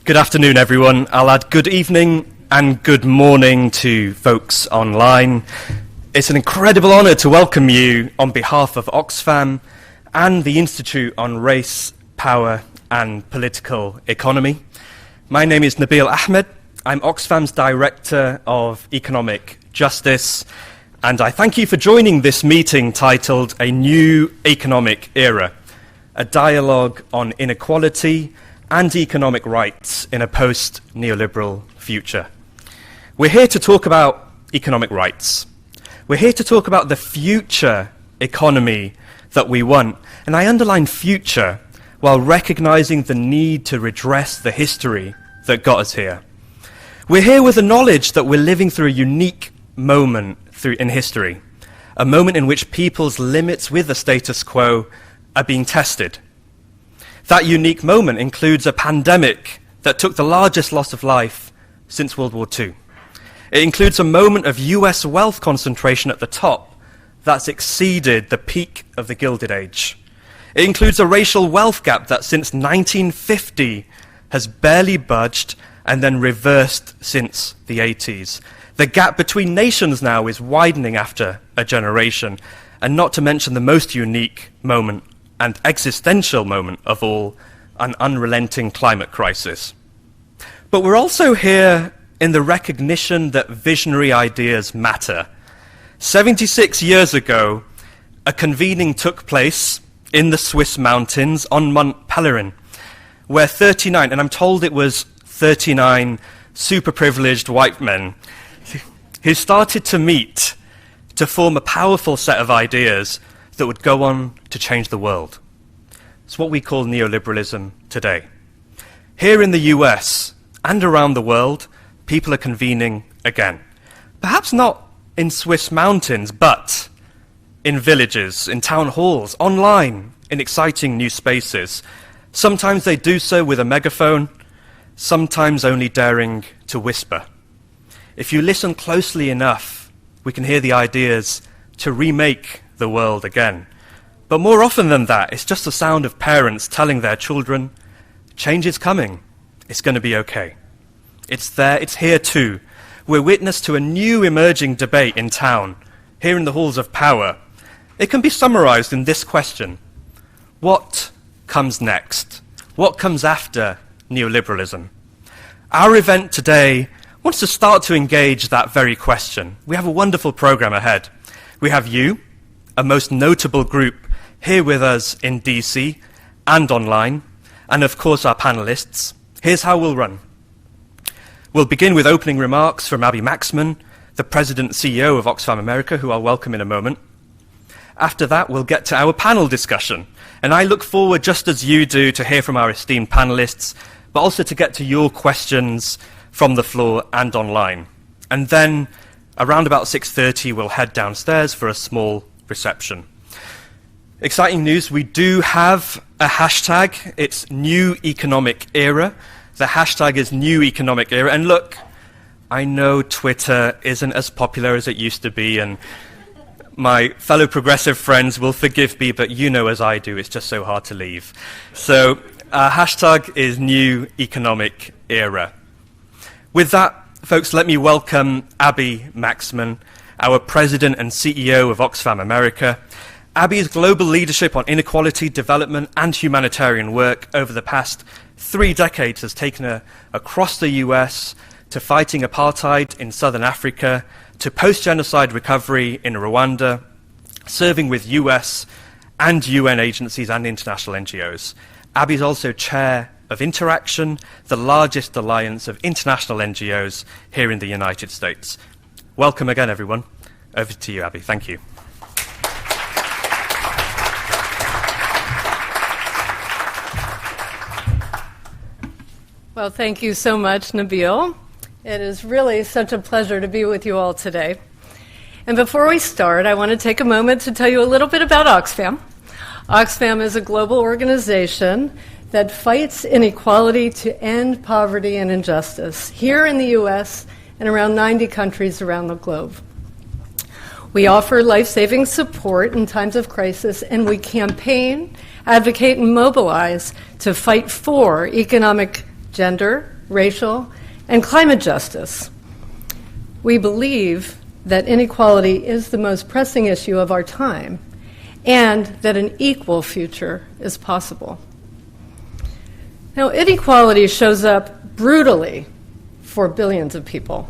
Good afternoon, everyone. I'll add good evening and good morning to folks online. It's an incredible honour to welcome you on behalf of Oxfam and the Institute on Race, Power and Political Economy. My name is Nabil Ahmed. I'm Oxfam's Director of Economic Justice, and I thank you for joining this meeting titled A New Economic Era, a dialogue on inequality and economic rights in a post-neoliberal future. We're here to talk about economic rights. We're here to talk about the future economy that we want, and I underline future while recognizing the need to redress the history that got us here. We're here with the knowledge that we're living through a unique moment in history, a moment in which people's limits with the status quo are being tested. That unique moment includes a pandemic that took the largest loss of life since World War II. It includes a moment of US wealth concentration at the top that's exceeded the peak of the Gilded Age. It includes a racial wealth gap that since 1950 has barely budged and then reversed since the 80s. The gap between nations now is widening after a generation, and not to mention the most unique moment and existential moment of all, an unrelenting climate crisis. But we're also here in the recognition that visionary ideas matter. 76 years ago, a convening took place in the Swiss mountains on Mont Pelerin, where 39, and I'm told it was 39 super privileged white men who started to meet to form a powerful set of ideas that would go on to change the world. It's what we call neoliberalism today. Here in the US and around the world, people are convening again. Perhaps not in Swiss mountains, but in villages, in town halls, online, in exciting new spaces. Sometimes they do so with a megaphone, sometimes only daring to whisper. If you listen closely enough, we can hear the ideas to remake the world again. But more often than that, it's just the sound of parents telling their children, change is coming, it's going to be okay. It's there, it's here too. We're witness to a new emerging debate in town, here in the halls of power. It can be summarized in this question: what comes next? What comes after neoliberalism? Our event today wants to start to engage that very question. We have a wonderful program ahead. We have you, a most notable group here with us in DC and online, and of course our panelists. Here's how we'll run. We'll begin with opening remarks from Abby Maxman, the President and CEO of Oxfam America, who I'll welcome in a moment. After that, we'll get to our panel discussion, and I look forward, just as you do, to hear from our esteemed panelists, but also to get to your questions from the floor and online. And then, around about 6:30, we'll head downstairs for a small reception. Exciting news, we do have a hashtag. It's New Economic Era. The hashtag is New Economic Era. And look, I know Twitter isn't as popular as it used to be, and my fellow progressive friends will forgive me, but you know as I do, it's just so hard to leave. So our hashtag is New Economic Era. With that, folks, let me welcome Abby Maxman, our President and CEO of Oxfam America. Abby's global leadership on inequality, development, and humanitarian work over the past 3 decades has taken her across the US to fighting apartheid in Southern Africa, to post-genocide recovery in Rwanda, serving with US and UN agencies and international NGOs. Abby's also chair of Interaction, the largest alliance of international NGOs here in the United States. Welcome again, everyone. Over to you, Abby. Thank you. Well, thank you so much, Nabil. It is really such a pleasure to be with you all today. And before we start, I want to take a moment to tell you a little bit about Oxfam. Oxfam is a global organization that fights inequality to end poverty and injustice here in the US and around 90 countries around the globe. We offer life-saving support in times of crisis, and we campaign, advocate, and mobilize to fight for economic, gender, racial, and climate justice. We believe that inequality is the most pressing issue of our time, and that an equal future is possible. Now, inequality shows up brutally for billions of people.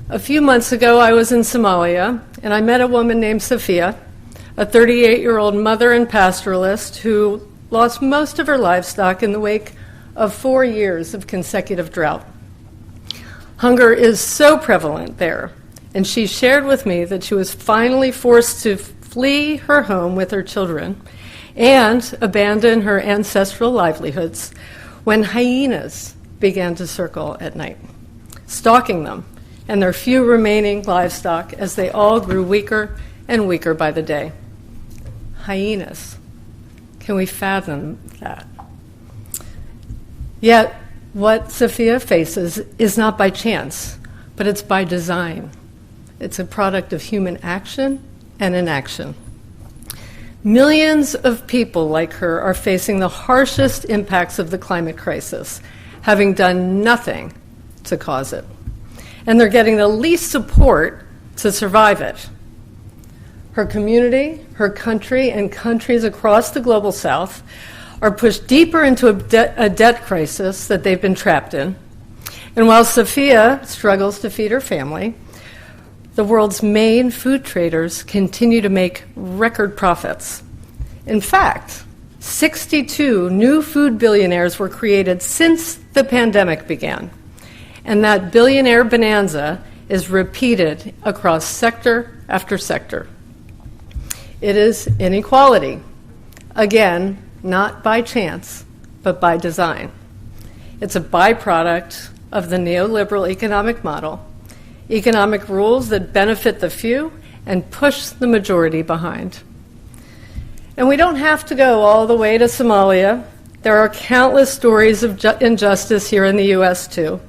A few months ago, I was in Somalia, and I met a woman named Sophia, a 38-year-old mother and pastoralist who lost most of her livestock in the wake of 4 years of consecutive drought. Hunger is so prevalent there, and she shared with me that she was finally forced to flee her home with her children and abandon her ancestral livelihoods when hyenas began to circle at night, stalking them and their few remaining livestock as they all grew weaker and weaker by the day. Hyenas. Can we fathom that? Yet, what Sophia faces is not by chance, but it's by design. It's a product of human action and inaction. Millions of people like her are facing the harshest impacts of the climate crisis, having done nothing to cause it. And they're getting the least support to survive it. Her community, her country, and countries across the global south are pushed deeper into a debt crisis that they've been trapped in. And while Sophia struggles to feed her family, the world's main food traders continue to make record profits. In fact, 62 new food billionaires were created since the pandemic began. And that billionaire bonanza is repeated across sector after sector. It is inequality. Again, not by chance, but by design. It's a byproduct of the neoliberal economic model, economic rules that benefit the few and push the majority behind. And we don't have to go all the way to Somalia. There are countless stories of injustice here in the US too.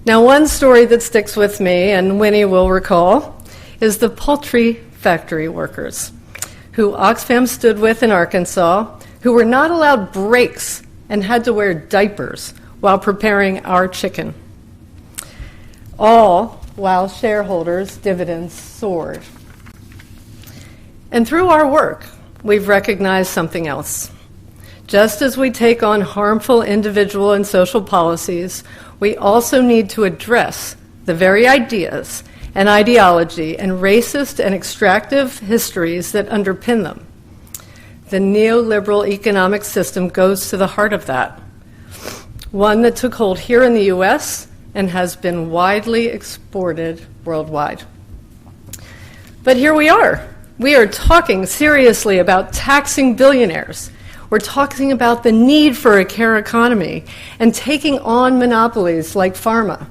Now, one story that sticks with me, and Winnie will recall, is the poultry factory workers who Oxfam stood with in Arkansas, who were not allowed breaks and had to wear diapers while preparing our chicken. All while shareholders' dividends soared. And through our work, we've recognized something else. Just as we take on harmful individual and social policies, we also need to address the very ideas and ideology and racist and extractive histories that underpin them. The neoliberal economic system goes to the heart of that, one that took hold here in the US and has been widely exported worldwide. But here we are. We are talking seriously about taxing billionaires. We're talking about the need for a care economy and taking on monopolies like pharma.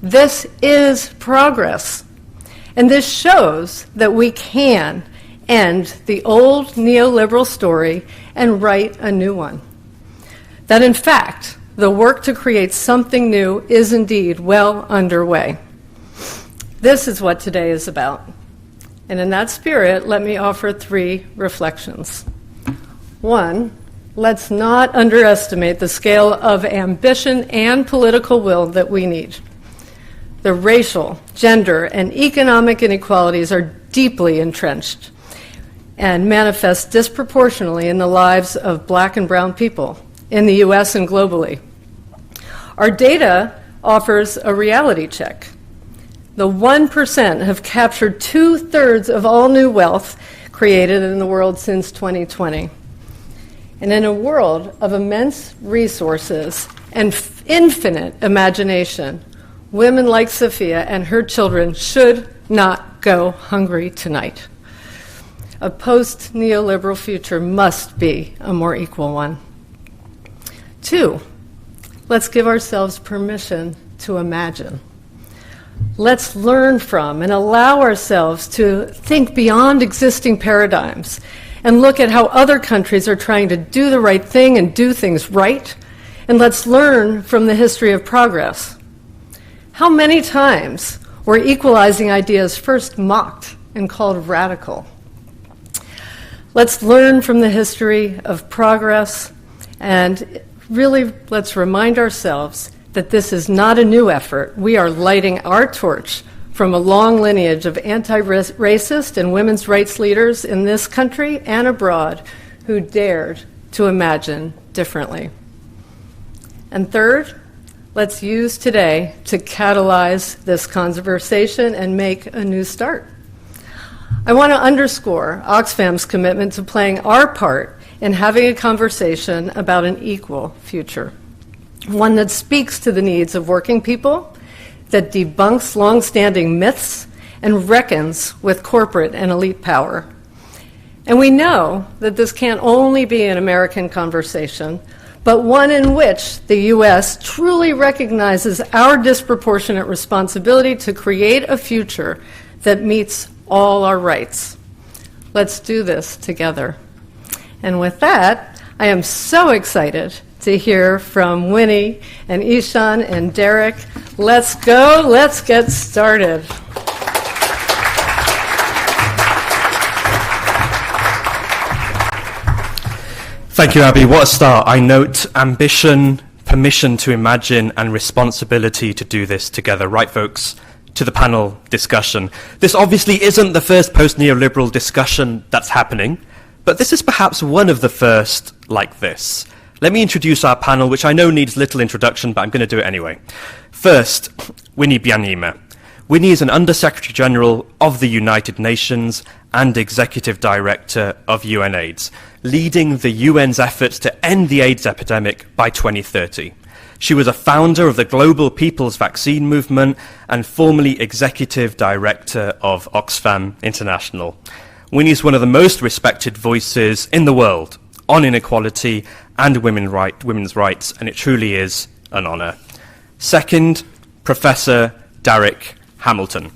This is progress. And this shows that we can end the old neoliberal story and write a new one. That in fact, the work to create something new is indeed well underway. This is what today is about. And in that spirit, let me offer 3 reflections. 1, let's not underestimate the scale of ambition and political will that we need. The racial, gender, and economic inequalities are deeply entrenched and manifest disproportionately in the lives of Black and brown people in the US and globally. Our data offers a reality check. The 1% have captured 2/3 of all new wealth created in the world since 2020. And in a world of immense resources and infinite imagination, women like Sophia and her children should not go hungry tonight. A post-neoliberal future must be a more equal one. 2, let's give ourselves permission to imagine. Let's learn from and allow ourselves to think beyond existing paradigms and look at how other countries are trying to do the right thing and do things right. And let's learn from the history of progress. How many times were equalizing ideas first mocked and called radical? Let's learn from the history of progress and let's remind ourselves that this is not a new effort. We are lighting our torch from a long lineage of anti-racist and women's rights leaders in this country and abroad who dared to imagine differently. And third, let's use today to catalyze this conversation and make a new start. I want to underscore Oxfam's commitment to playing our part in having a conversation about an equal future, one that speaks to the needs of working people, that debunks long-standing myths, and reckons with corporate and elite power. And we know that this can't only be an American conversation, but one in which the U.S. truly recognizes our disproportionate responsibility to create a future that meets all our rights. Let's do this together. And with that, I am so excited to hear from Winnie and Ishaan and Darrick. Let's go, let's get started. Thank you, Abby. What a start. I note ambition, permission to imagine, and responsibility to do this together. Right, folks, to the panel discussion. This obviously isn't the first post-neoliberal discussion that's happening, but this is perhaps one of the first like this. Let me introduce our panel, which I know needs little introduction, but I'm going to do it anyway. First, Winnie Byanyima. Winnie is an Under-Secretary General of the United Nations and Executive Director of UNAIDS, leading the UN's efforts to end the AIDS epidemic by 2030. She was a founder of the Global People's Vaccine Movement and formerly Executive Director of Oxfam International. Winnie is one of the most respected voices in the world on inequality and women's rights, and it truly is an honour. Second, Professor Darrick Hamilton,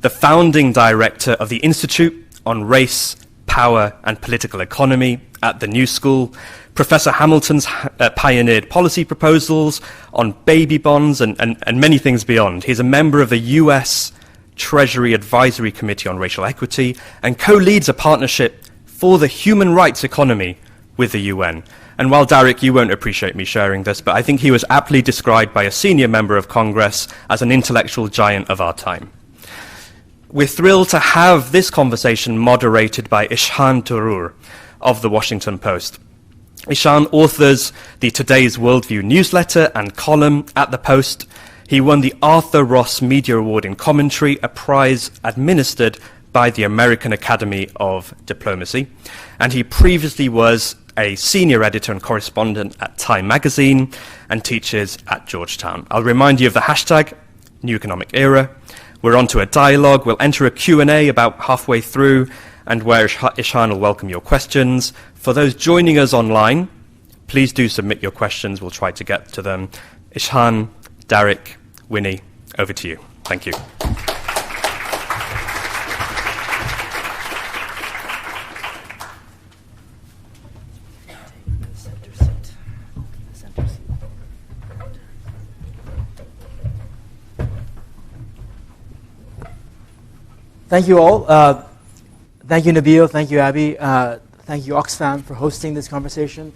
the founding director of the Institute on Race, Power and Political Economy at the New School. Professor Hamilton's pioneered policy proposals on baby bonds and many things beyond. He's a member of the US Treasury Advisory Committee on Racial Equity and co-leads a partnership for the human rights economy with the UN. And while, Darrick, you won't appreciate me sharing this, but I think he was aptly described by a senior member of Congress as an intellectual giant of our time. We're thrilled to have this conversation moderated by Ishaan Tharoor of The Washington Post. Ishaan authors the Today's Worldview newsletter and column at The Post. He won the Arthur Ross Media Award in Commentary, a prize administered by the American Academy of Diplomacy. And he previously was a senior editor and correspondent at Time magazine and teaches at Georgetown. I'll remind you of the hashtag, New Economic Era. We're on to a dialogue. We'll enter a Q&A about halfway through, and where Ishaan will welcome your questions. For those joining us online, please do submit your questions. We'll try to get to them. Ishaan, Darrick, Winnie, over to you. Thank you. Thank you all. Thank you, Nabil. Thank you, Abby. Thank you, Oxfam, for hosting this conversation.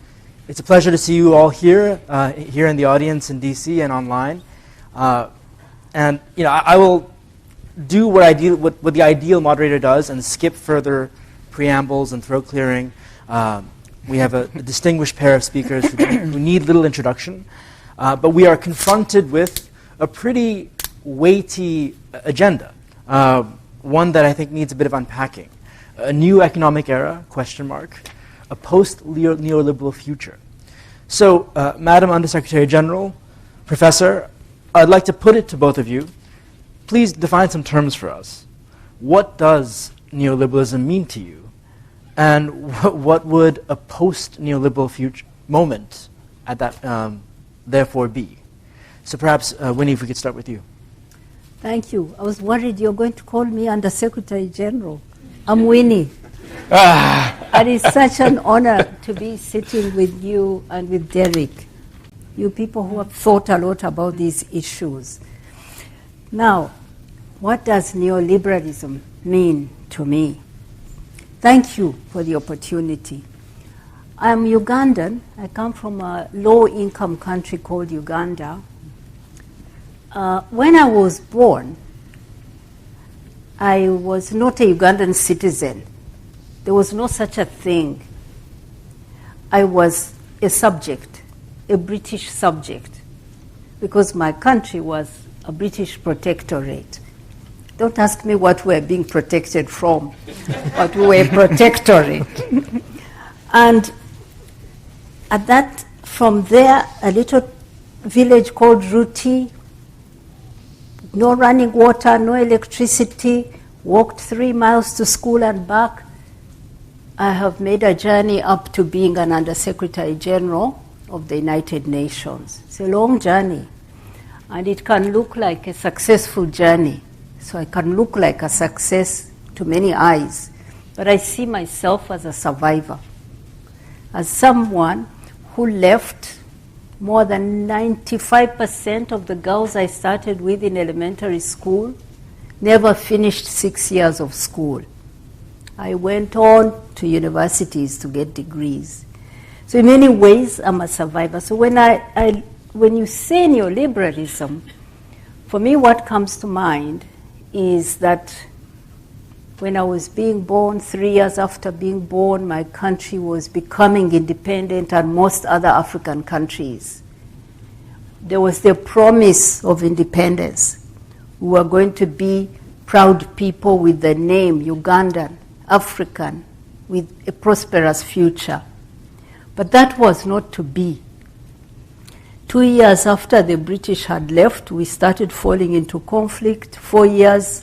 It's a pleasure to see you all here, here in the audience in DC and online. And I will do what the ideal moderator does and skip further preambles and throat clearing. We have a distinguished pair of speakers who need little introduction, but we are confronted with a pretty weighty agenda. One that I think needs a bit of unpacking. A new economic era, question mark, a post-neoliberal future. So, Madam Undersecretary General, Professor, I'd like to put it to both of you. Please define some terms for us. What does neoliberalism mean to you? And what would a post-neoliberal future moment at that therefore be? So perhaps, Winnie, if we could start with you. Thank you. I was worried you're going to call me Under-Secretary General. I'm Winnie. And it's such an honor to be sitting with you and with Darrick, you people who have thought a lot about these issues. Now, what does neoliberalism mean to me? Thank you for the opportunity. I'm Ugandan. I come from a low-income country called Uganda. When I was born, I was not a Ugandan citizen. There was no such a thing. I was a subject, a British subject, because my country was a British protectorate. Don't ask me what we're being protected from, but we were a protectorate. And from there, a little village called Ruti, no running water, no electricity, walked 3 miles to school and back. I have made a journey up to being an Undersecretary General of the United Nations. It's a long journey, and it can look like a successful journey. So I can look like a success to many eyes, but I see myself as a survivor, as someone who left. More than 95% of the girls I started with in elementary school never finished 6 years of school. I went on to universities to get degrees. So in many ways, I'm a survivor. So when you say neoliberalism, for me what comes to mind is that when I was being born, 3 years after being born, my country was becoming independent, and most other African countries. There was the promise of independence. We were going to be proud people with the name Ugandan, African, with a prosperous future. But that was not to be. 2 years after the British had left, we started falling into conflict. 4 years,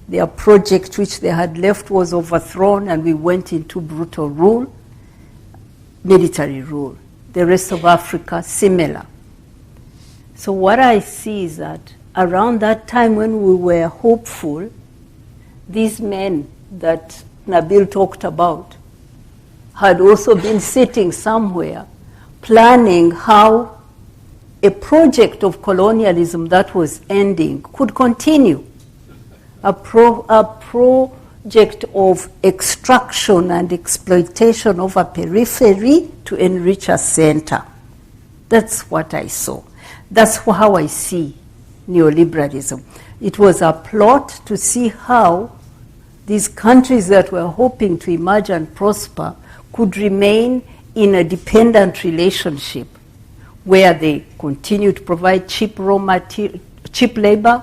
their project which they had left was overthrown, and we went into brutal rule, military rule. The rest of Africa, similar. So what I see is that around that time when we were hopeful, these men that Nabil talked about had also been sitting somewhere planning how a project of colonialism that was ending could continue. A project of extraction and exploitation of a periphery to enrich a center. That's what I saw. That's how I see neoliberalism. It was a plot to see how these countries that were hoping to emerge and prosper could remain in a dependent relationship where they continue to provide cheap labor,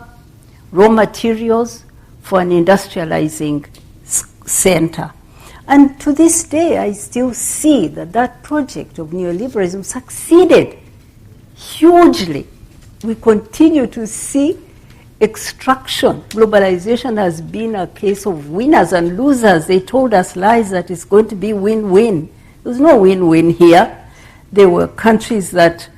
raw materials for an industrializing center. And to this day, I still see that that project of neoliberalism succeeded hugely. We continue to see extraction. Globalization has been a case of winners and losers. They told us lies that it's going to be win-win. There's no win-win here. There were countries that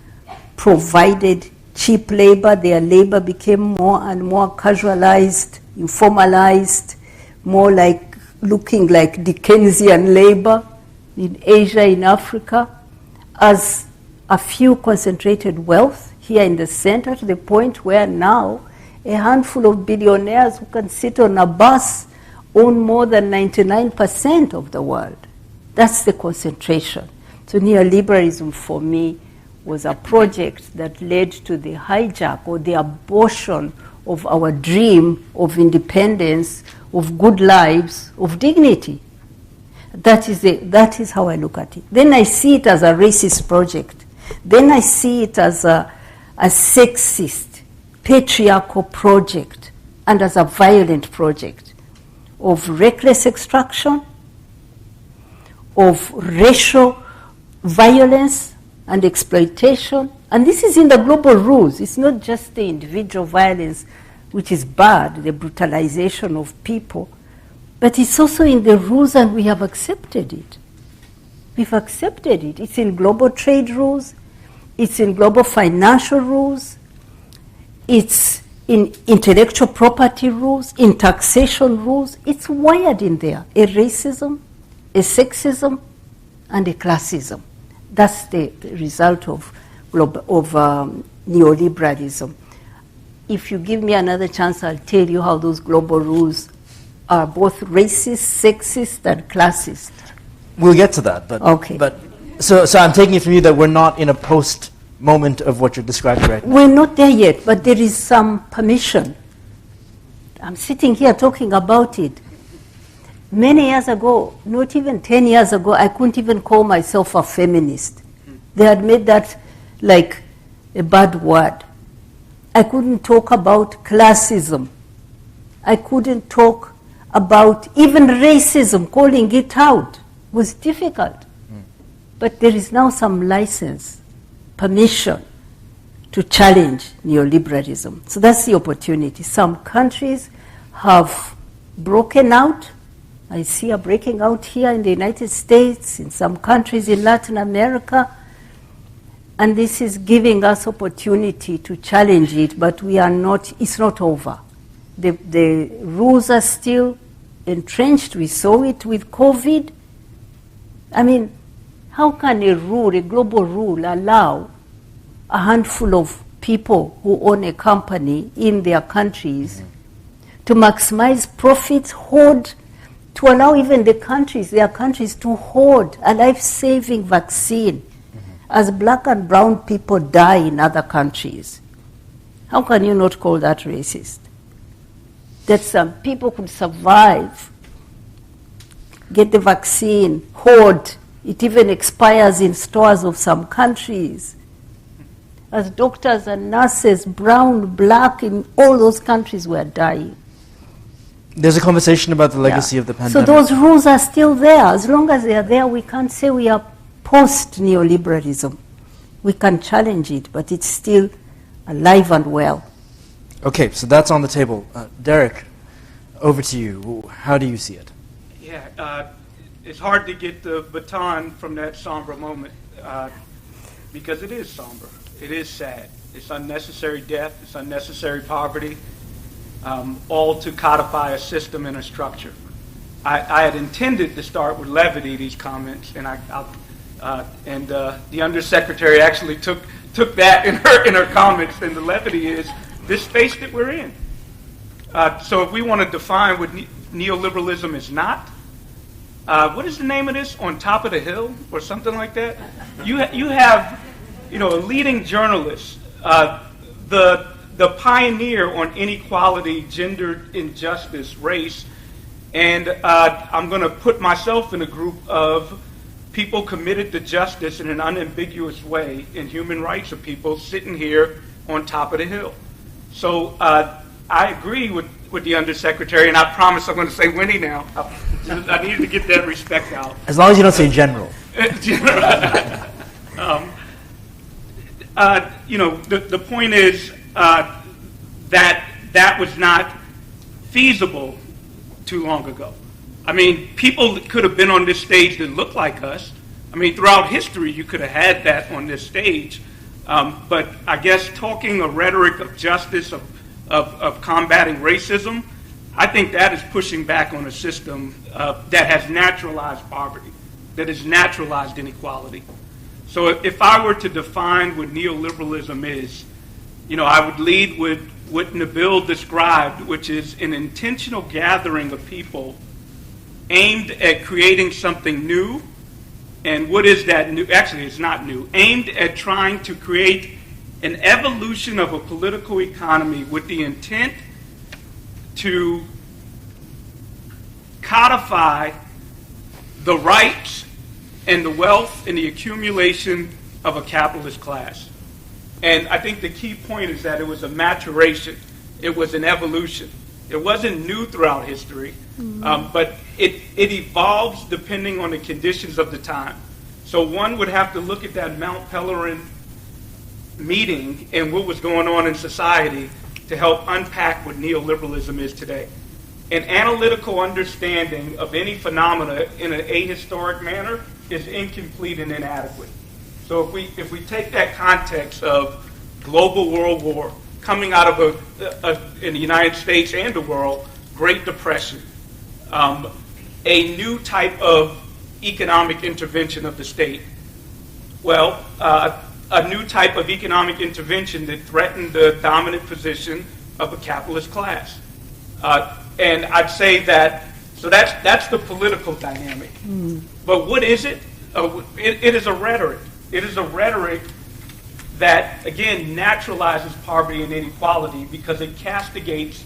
provided cheap labor. Their labor became more and more casualized, informalized, more like looking like Dickensian labor in Asia, in Africa, as a few concentrated wealth here in the center, to the point where now a handful of billionaires who can sit on a bus own more than 99% of the world. That's the concentration. So neoliberalism for me was a project that led to the hijack or the abortion of our dream of independence, of good lives, of dignity. That is how I look at it. Then I see it as a racist project. Then I see it as a sexist, patriarchal project, and as a violent project of reckless extraction, of racial violence and exploitation. And this is in the global rules. It's not just the individual violence, which is bad, the brutalization of people, but it's also in the rules, and we have accepted it. We've accepted it. It's in global trade rules. It's in global financial rules. It's in intellectual property rules, in taxation rules. It's wired in there. A racism, a sexism, and a classism. That's the result of neoliberalism. If you give me another chance, I'll tell you how those global rules are both racist, sexist, and classist. We'll get to that, but okay. But So I'm taking it from you that we're not in a post moment of what you're describing right now. We're not there yet, but there is some permission. I'm sitting here talking about it. Many years ago, not even 10 years ago, I couldn't even call myself a feminist. They had made that like a bad word. I couldn't talk about classism. I couldn't talk about even racism, calling it out was difficult. But there is now some license, permission to challenge neoliberalism. So that's the opportunity. Some countries have broken out. I see a breaking out here in the United States, in some countries in Latin America. And this is giving us opportunity to challenge it, but we are not, it's not over. The rules are still entrenched. We saw it with COVID. I mean, how can a rule, a global rule, allow a handful of people who own a company in their countries to maximize profits, hoard, to allow even their countries to hoard a life-saving vaccine as black and brown people die in other countries? How can you not call that racist? That some people could survive, get the vaccine, hoard, it even expires in stores of some countries. As doctors and nurses, brown, black, in all those countries were dying. There's a conversation about the legacy of the pandemic. So those rules are still there. As long as they are there, we can't say we are post-neoliberalism. We can challenge it, but it's still alive and well. Okay, so that's on the table. Darrick, over to you. How do you see it? Yeah, it's hard to get the baton from that somber moment because it is somber. It is sad. It's unnecessary death. It's unnecessary poverty, all to codify a system and a structure. I had intended to start with levity, these comments, and the undersecretary actually took that in her comments, and the levity is this space that we're in. So if we want to define what neoliberalism is not, what is the name of this? On Top of the Hill or something like that? You have, a leading journalist, the pioneer on inequality, gender injustice, race, and I'm going to put myself in a group of people committed to justice in an unambiguous way in human rights of people sitting here on top of the hill. So I agree with the undersecretary, and I promise I'm going to say Winnie now. I needed to get that respect out. As long as you don't say general. The point is that was not feasible too long ago. I mean, people could have been on this stage that looked like us. I mean, throughout history, you could have had that on this stage. But I guess talking a rhetoric of justice, of combating racism, I think that is pushing back on a system that has naturalized poverty, that has naturalized inequality. So if I were to define what neoliberalism is, I would lead with what Nabil described, which is an intentional gathering of people aimed at creating something new. And what is that new? Actually, it's not new. Aimed at trying to create an evolution of a political economy with the intent to codify the rights and the wealth and the accumulation of a capitalist class. And I think the key point is that it was a maturation. It was an evolution. It wasn't new throughout history, but it evolves depending on the conditions of the time. So one would have to look at that Mount Pelerin meeting and what was going on in society to help unpack what neoliberalism is today. An analytical understanding of any phenomena in an ahistoric manner is incomplete and inadequate. So if we take that context of global world war, coming out of in the United States and the world, Great Depression, a new type of economic intervention of the state. Well, a new type of economic intervention that threatened the dominant position of a capitalist class. And I'd say that, so that's the political dynamic. But what is it? it is a rhetoric. It is a rhetoric that, again, naturalizes poverty and inequality because it castigates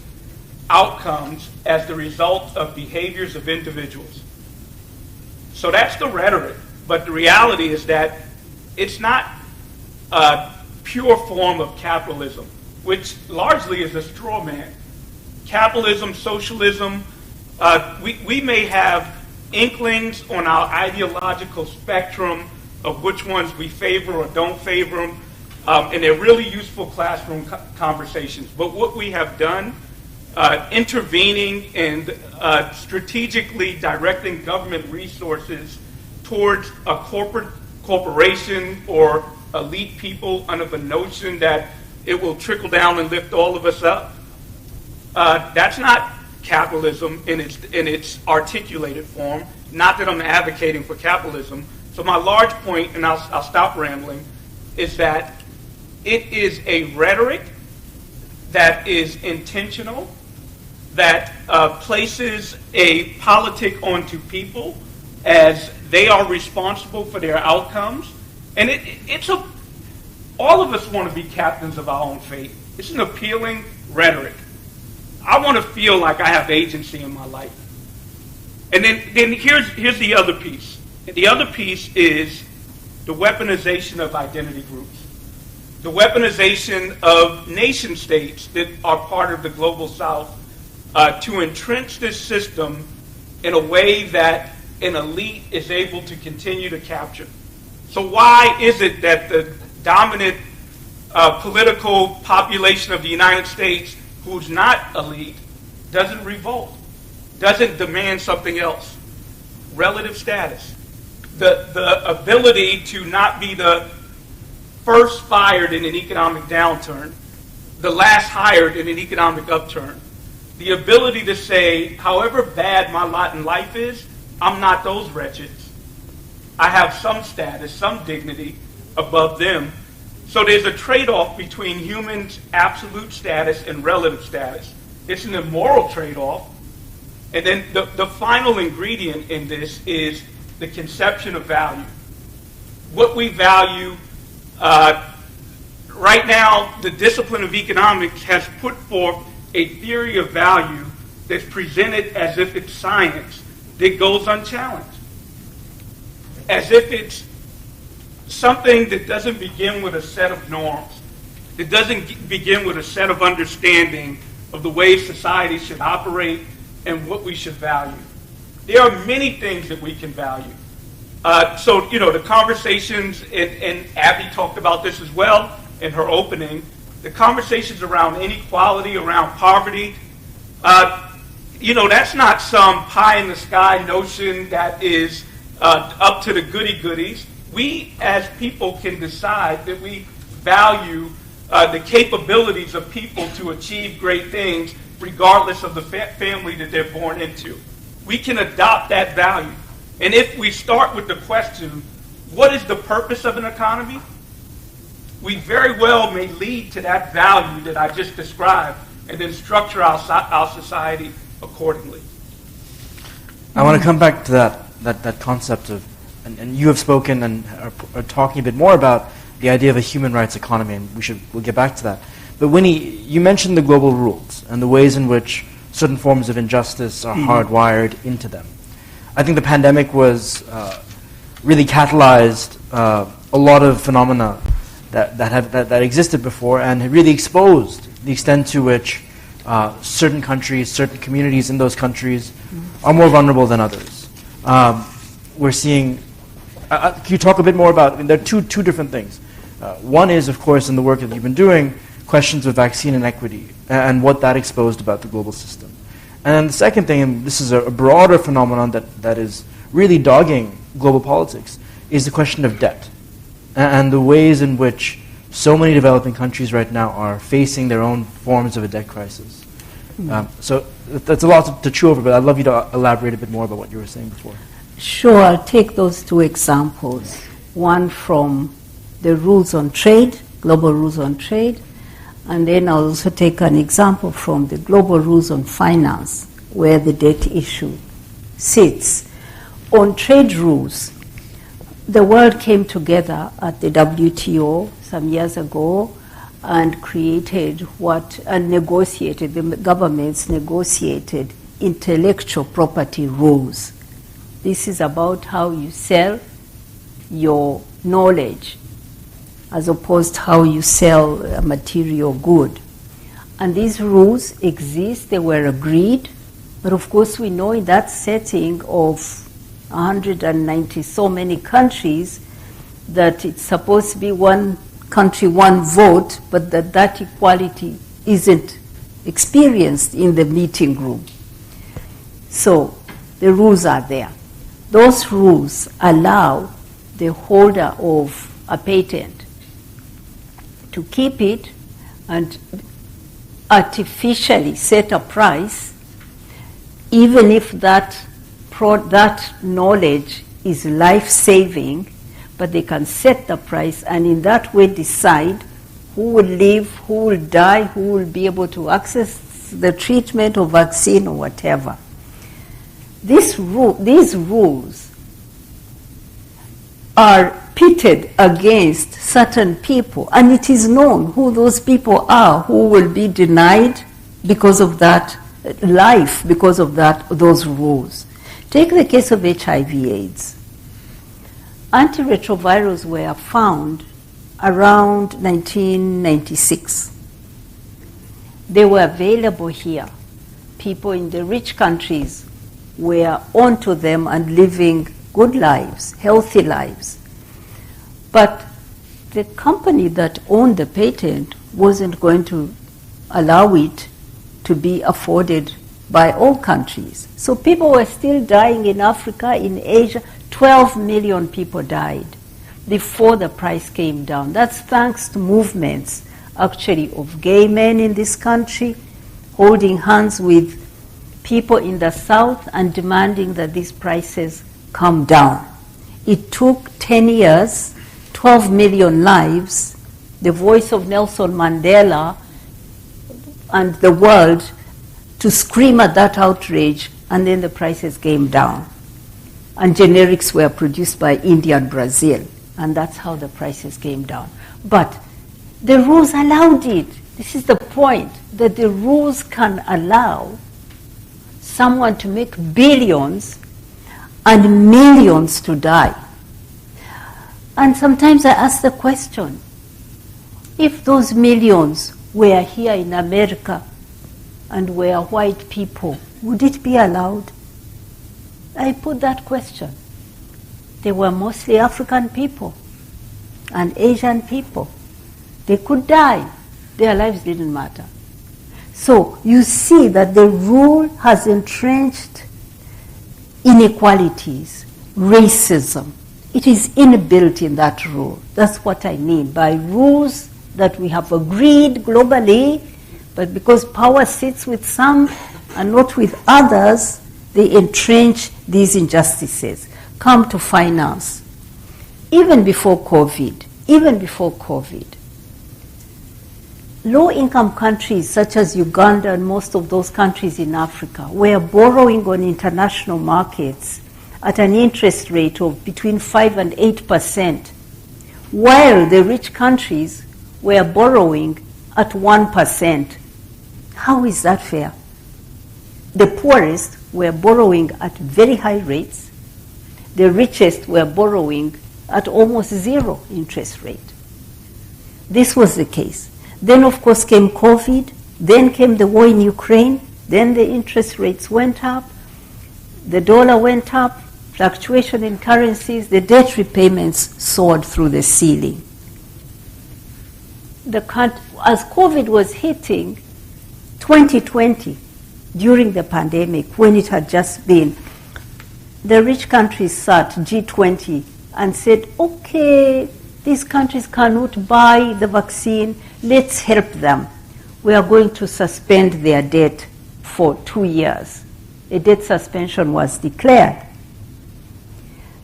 outcomes as the result of behaviors of individuals. So that's the rhetoric. But the reality is that it's not a pure form of capitalism, which largely is a straw man. Capitalism, socialism, we may have inklings on our ideological spectrum of which ones we favor or don't favor them, and they're really useful classroom conversations. But what we have done, intervening and strategically directing government resources towards a corporation or elite people under the notion that it will trickle down and lift all of us up, that's not capitalism in its articulated form. Not that I'm advocating for capitalism. So my large point, and I'll stop rambling, is that it is a rhetoric that is intentional, that places a politic onto people as they are responsible for their outcomes. And all of us want to be captains of our own fate. It's an appealing rhetoric. I want to feel like I have agency in my life. And then here's the other piece. The other piece is the weaponization of identity groups. The weaponization of nation states that are part of the global South to entrench this system in a way that an elite is able to continue to capture. So why is it that the dominant political population of the United States, who's not elite, doesn't revolt, doesn't demand something else? Relative status. The ability to not be the first fired in an economic downturn, the last hired in an economic upturn. The ability to say, however bad my lot in life is, I'm not those wretches. I have some status, some dignity above them. So there's a trade-off between humans' absolute status and relative status. It's an immoral trade-off. And then the final ingredient in this is the conception of value. What we value, right now, the discipline of economics has put forth a theory of value that's presented as if it's science that goes unchallenged. As if it's something that doesn't begin with a set of norms, that doesn't begin with a set of understanding of the way society should operate and what we should value. There are many things that we can value. So, the conversations, and Abby talked about this as well in her opening, the conversations around inequality, around poverty, that's not some pie-in-the-sky notion that is up to the goody-goodies. We, as people, can decide that we value the capabilities of people to achieve great things regardless of the family that they're born into. We can adopt that value. And if we start with the question, what is the purpose of an economy? We very well may lead to that value that I just described and then structure our society accordingly. I want to come back to that concept of, and you have spoken and are talking a bit more about the idea of a human rights economy, and we'll get back to that. But Winnie, you mentioned the global rules and the ways in which certain forms of injustice are hardwired into them. I think the pandemic was really catalyzed a lot of phenomena that existed before, and it really exposed the extent to which certain countries, certain communities in those countries are more vulnerable than others. We're seeing, can you talk a bit more about, there are two different things. One is, of course, in the work that you've been doing, questions of vaccine inequity and what that exposed about the global system. And then the second thing, and this is a broader phenomenon that is really dogging global politics, is the question of debt and the ways in which so many developing countries right now are facing their own forms of a debt crisis. So that's a lot to chew over, but I'd love you to elaborate a bit more about what you were saying before. Sure, I'll take those two examples. One from the rules on trade, global rules on trade, and then I'll also take an example from the global rules on finance, where the debt issue sits. On trade rules, the world came together at the WTO some years ago and created and negotiated, the governments negotiated intellectual property rules. This is about how you sell your knowledge as opposed to how you sell a material good. And these rules exist, they were agreed, but of course we know in that setting of 190 so many countries that it's supposed to be one country, one vote, but that equality isn't experienced in the meeting room. So the rules are there. Those rules allow the holder of a patent to keep it and artificially set a price, even if that knowledge is life-saving, but they can set the price and in that way decide who will live, who will die, who will be able to access the treatment or vaccine or whatever. These rules are pitted against certain people, and it is known who those people are who will be denied because of that life, because of those rules. Take the case of HIV/AIDS. Antiretrovirals were found around 1996. They were available here. People in the rich countries were onto them and living good lives, healthy lives. But the company that owned the patent wasn't going to allow it to be afforded by all countries. So people were still dying in Africa, in Asia. 12 million people died before the price came down. That's thanks to movements, actually, of gay men in this country holding hands with people in the South and demanding that these prices come down. It took 10 years, 12 million lives, the voice of Nelson Mandela and the world to scream at that outrage, and then the prices came down. And generics were produced by India and Brazil, and that's how the prices came down. But the rules allowed it. This is the point, that the rules can allow someone to make billions and millions to die. And sometimes I ask the question, if those millions were here in America and were white people, would it be allowed? I put that question. They were mostly African people and Asian people. They could die. Their lives didn't matter. So you see that the rule has entrenched inequalities, racism. It is inbuilt in that rule. That's what I mean by rules that we have agreed globally, but because power sits with some and not with others, they entrench these injustices. Come to finance. Even before COVID, low-income countries such as Uganda and most of those countries in Africa were borrowing on international markets at an interest rate of between 5 and 8%, while the rich countries were borrowing at 1%. How is that fair? The poorest were borrowing at very high rates. The richest were borrowing at almost zero interest rate. This was the case. Then, of course, came COVID. Then came the war in Ukraine. Then the interest rates went up. The dollar went up. Fluctuation in currencies. The debt repayments soared through the ceiling. As COVID was hitting 2020, during the pandemic, when it had just been, the rich countries sat, G20, and said, okay, these countries cannot buy the vaccine, let's help them. We are going to suspend their debt for 2 years. A debt suspension was declared.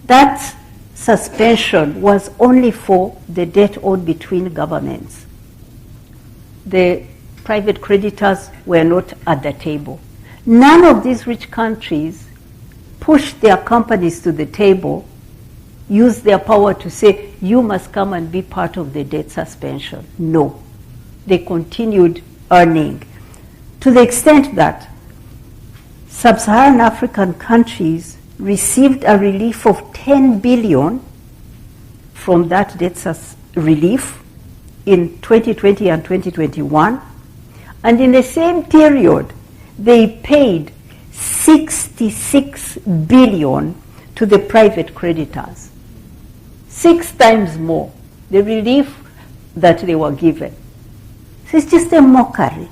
That suspension was only for the debt owed between governments. The private creditors were not at the table. None of these rich countries pushed their companies to the table use their power to say, you must come and be part of the debt suspension. No. They continued earning, to the extent that sub-Saharan African countries received a relief of 10 billion from that debt relief in 2020 and 2021. And in the same period, they paid 66 billion to the private creditors. 6 times more the relief that they were given. So it's just a mockery.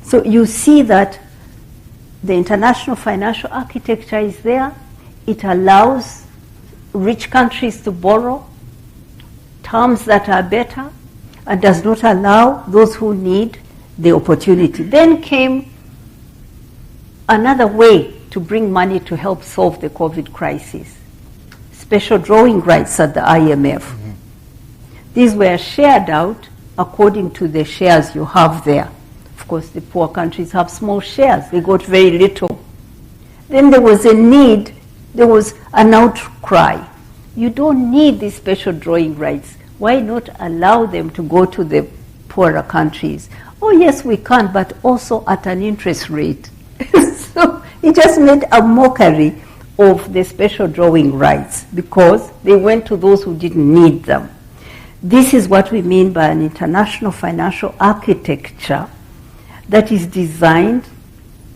So you see that the international financial architecture is there. It allows rich countries to borrow terms that are better and does not allow those who need the opportunity. Then came another way to bring money to help solve the COVID crisis. Special drawing rights at the IMF. Mm-hmm. These were shared out according to the shares you have there. Of course, the poor countries have small shares. They got very little. Then there was a need, there was an outcry. You don't need these special drawing rights. Why not allow them to go to the poorer countries? Oh, yes, we can, but also at an interest rate. So it just made a mockery of the special drawing rights because they went to those who didn't need them. This is what we mean by an international financial architecture that is designed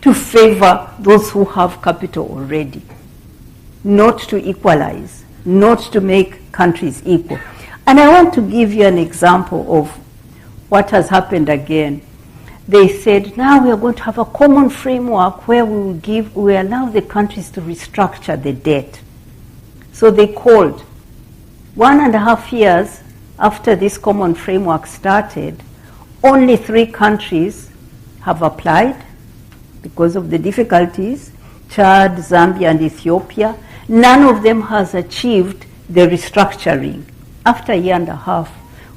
to favor those who have capital already, not to equalize, not to make countries equal. And I want to give you an example of what has happened again. They said, now we are going to have a common framework where we allow the countries to restructure the debt. So they called. 1.5 years after this common framework started, only 3 countries have applied because of the difficulties, Chad, Zambia, and Ethiopia. None of them has achieved the restructuring after 1.5 years.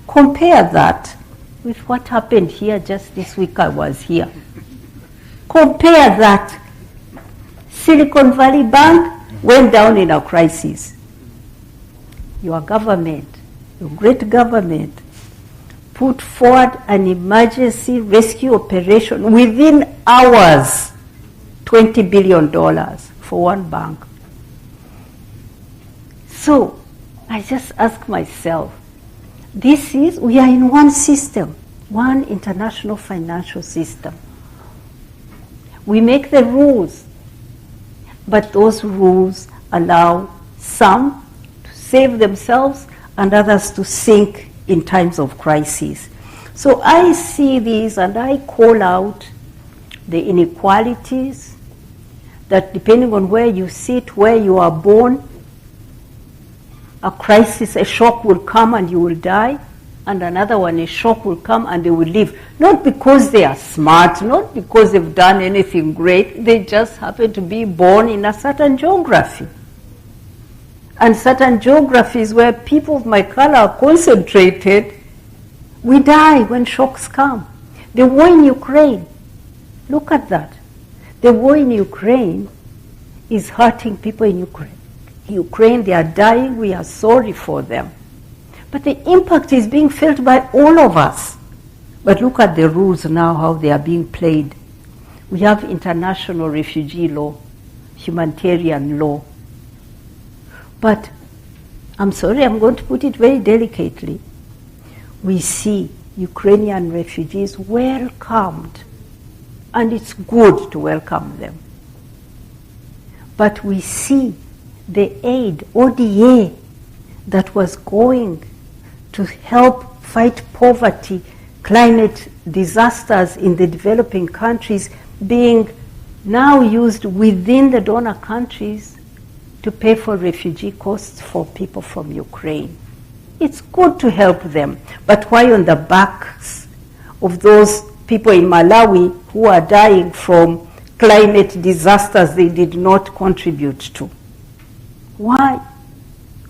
Compare that with what happened here just this week I was here. Compare that. Silicon Valley Bank went down in a crisis. Your government, your great government, put forward an emergency rescue operation within hours, $20 billion for one bank. So I just ask myself, we are in one system, one international financial system. We make the rules, but those rules allow some to save themselves and others to sink in times of crisis. So I see these and I call out the inequalities that depending on where you sit, where you are born, a crisis, a shock will come and you will die, and another one, a shock will come and they will live. Not because they are smart, not because they've done anything great, they just happen to be born in a certain geography. And certain geographies where people of my color are concentrated, we die when shocks come. The war in Ukraine, look at that. The war in Ukraine is hurting people in Ukraine, they are dying, we are sorry for them. But the impact is being felt by all of us. But look at the rules now, how they are being played. We have international refugee law, humanitarian law. But I'm sorry, I'm going to put it very delicately. We see Ukrainian refugees welcomed, and it's good to welcome them. But we see the aid, ODA, that was going to help fight poverty, climate disasters in the developing countries being now used within the donor countries to pay for refugee costs for people from Ukraine. It's good to help them, but why on the backs of those people in Malawi who are dying from climate disasters they did not contribute to? Why?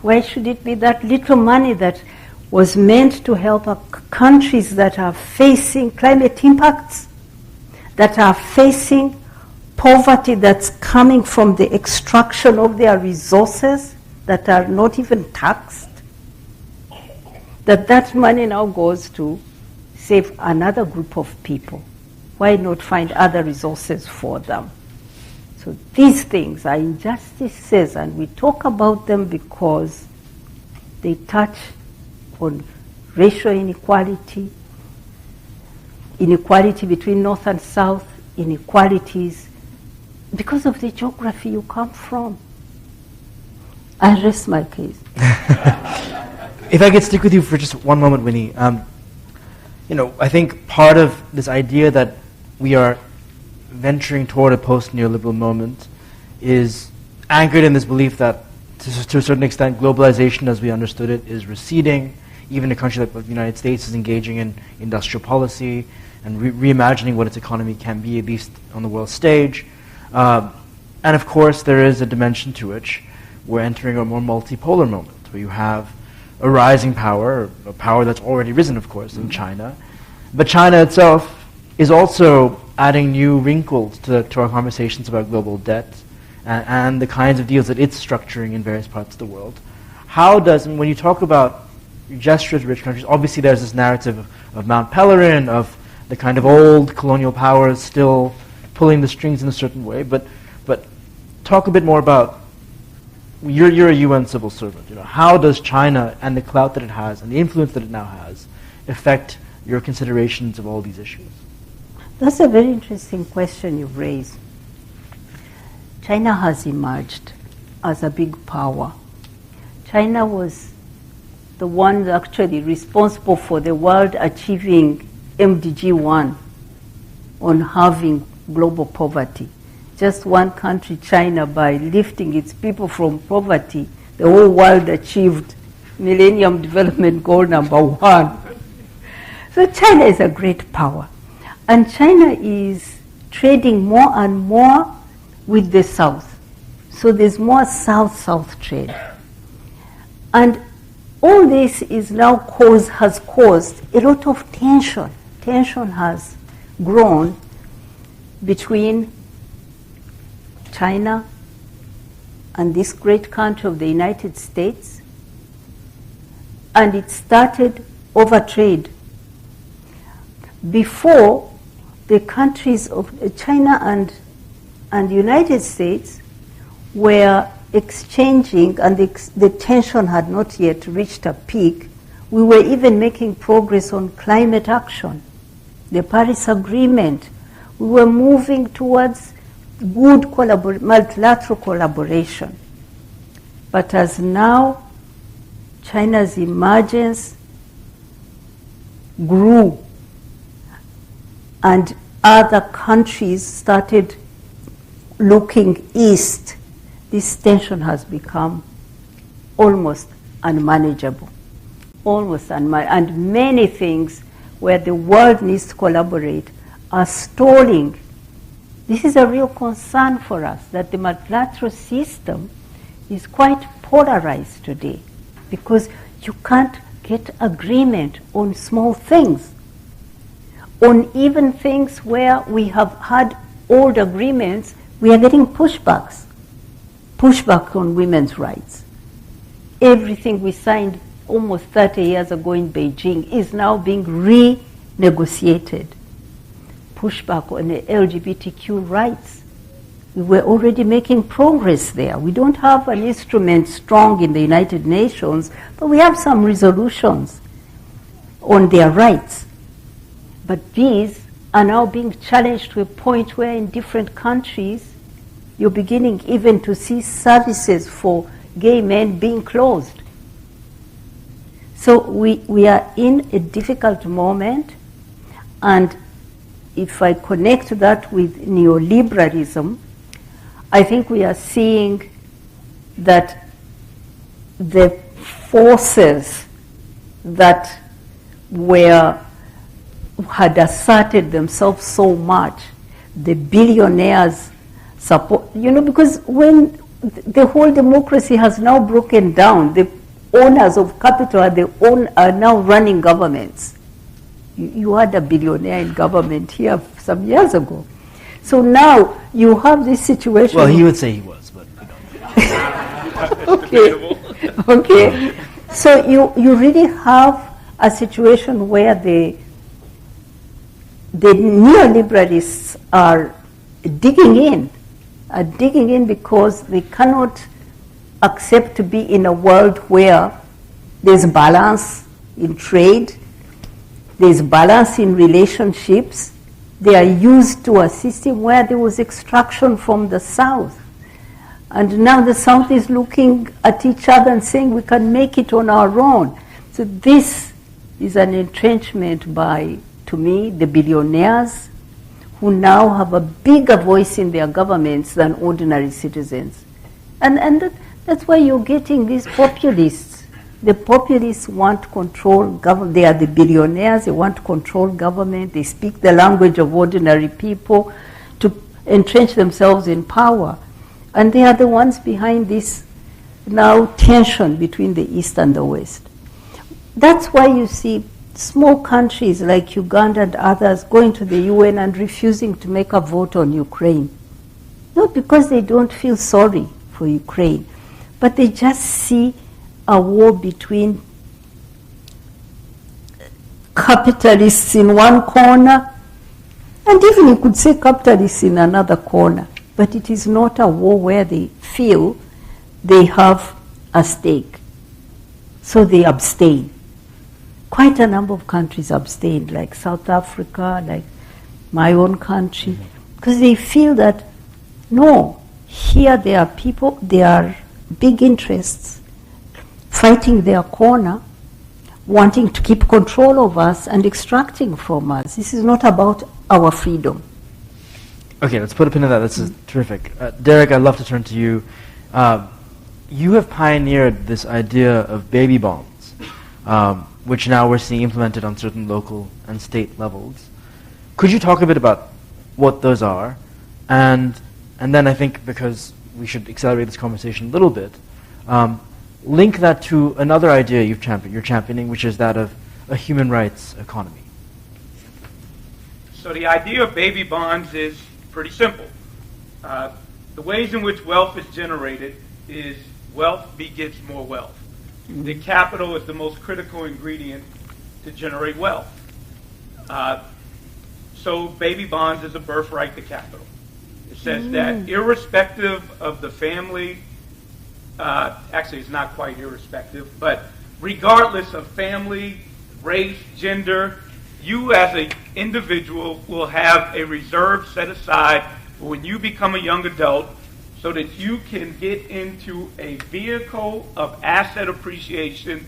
Why should it be that little money that was meant to help countries that are facing climate impacts, that are facing poverty that's coming from the extraction of their resources? that are not even taxed, that money now goes to save another group of people. Why not find other resources for them? So these things are injustices, and we talk about them because they touch on racial inequality, inequality between North and South, inequalities because of the geography you come from. I rest my case. If I could stick with you for just one moment, Winnie. I think part of this idea that we are venturing toward a post-neoliberal moment is anchored in this belief that, to a certain extent, globalization as we understood it is receding. Even a country like the United States is engaging in industrial policy and reimagining what its economy can be, at least on the world stage. And of course, there is a dimension to which we're entering a more multipolar moment, where you have a rising power, a power that's already risen, of course, in China. But China itself is also adding new wrinkles to our conversations about global debt and the kinds of deals that it's structuring in various parts of the world. And when you talk about gesture-rich countries, obviously there's this narrative of Mount Pelerin, of the kind of old colonial powers still pulling the strings in a certain way, but talk a bit more about, you're a UN civil servant. How does China and the clout that it has and the influence that it now has affect your considerations of all these issues? That's a very interesting question you've raised. China has emerged as a big power. China was the one actually responsible for the world achieving MDG 1 on halving global poverty. Just one country, China, by lifting its people from poverty, the whole world achieved Millennium Development Goal number 1. So China is a great power. And China is trading more and more with the South. So there's more South-South trade. And all this is now has caused a lot of tension. Tension has grown between China and this great country of the United States, and it started over trade. Before, the countries of China and the United States were exchanging, and the tension had not yet reached a peak. We were even making progress on climate action, the Paris Agreement. We were moving towards good multilateral collaboration. But as now China's emergence grew and other countries started looking east, this tension has become almost unmanageable. And many things where the world needs to collaborate are stalling. This is a real concern for us, that the multilateral system is quite polarized today because you can't get agreement on small things. On even things where we have had old agreements, we are getting pushback on women's rights. Everything we signed almost 30 years ago in Beijing is now being renegotiated. Pushback on the LGBTQ rights. We were already making progress there. We don't have an instrument strong in the United Nations, but we have some resolutions on their rights. But these are now being challenged to a point where in different countries you're beginning even to see services for gay men being closed. So we are in a difficult moment, and if I connect that with neoliberalism, I think we are seeing that the forces that had asserted themselves so much, the billionaires support, because when the whole democracy has now broken down, the owners of capital are now running governments. You had a billionaire in government here some years ago. So now you have this situation. Well, he would say he was, but okay. Okay. So you really have a situation where the neoliberalists are digging in because they cannot accept to be in a world where there's balance in trade, there's balance in relationships. They are used to a system where there was extraction from the South. And now the South is looking at each other and saying we can make it on our own. So this is an entrenchment by, to me, the billionaires who now have a bigger voice in their governments than ordinary citizens. And that's why you're getting these populists. The populists want control government. They are the billionaires. They want to control government. They speak the language of ordinary people to entrench themselves in power. And they are the ones behind this now tension between the East and the West. That's why you see small countries like Uganda and others going to the UN and refusing to make a vote on Ukraine. Not because they don't feel sorry for Ukraine, but they just see a war between capitalists in one corner, and even you could say capitalists in another corner. But it is not a war where they feel they have a stake. So they abstain. Quite a number of countries abstained, like South Africa, like my own country, because they feel that, no, here there are people, there are big interests fighting their corner, wanting to keep control of us and extracting from us. This is not about our freedom. Okay, let's put a pin in that. This is terrific. Darrick, I'd love to turn to you. You have pioneered this idea of baby bonds, which now we're seeing implemented on certain local and state levels. Could you talk a bit about what those are? And then I think, because we should accelerate this conversation a little bit, link that to another idea you're championing, which is that of a human rights economy. So the idea of baby bonds is pretty simple. The ways in which wealth is generated is wealth begets more wealth. The capital is the most critical ingredient to generate wealth. So baby bonds is a birthright to capital. It says that irrespective of the family, actually it's not quite irrespective, but regardless of family, race, gender, you as an individual will have a reserve set aside for when you become a young adult so that you can get into a vehicle of asset appreciation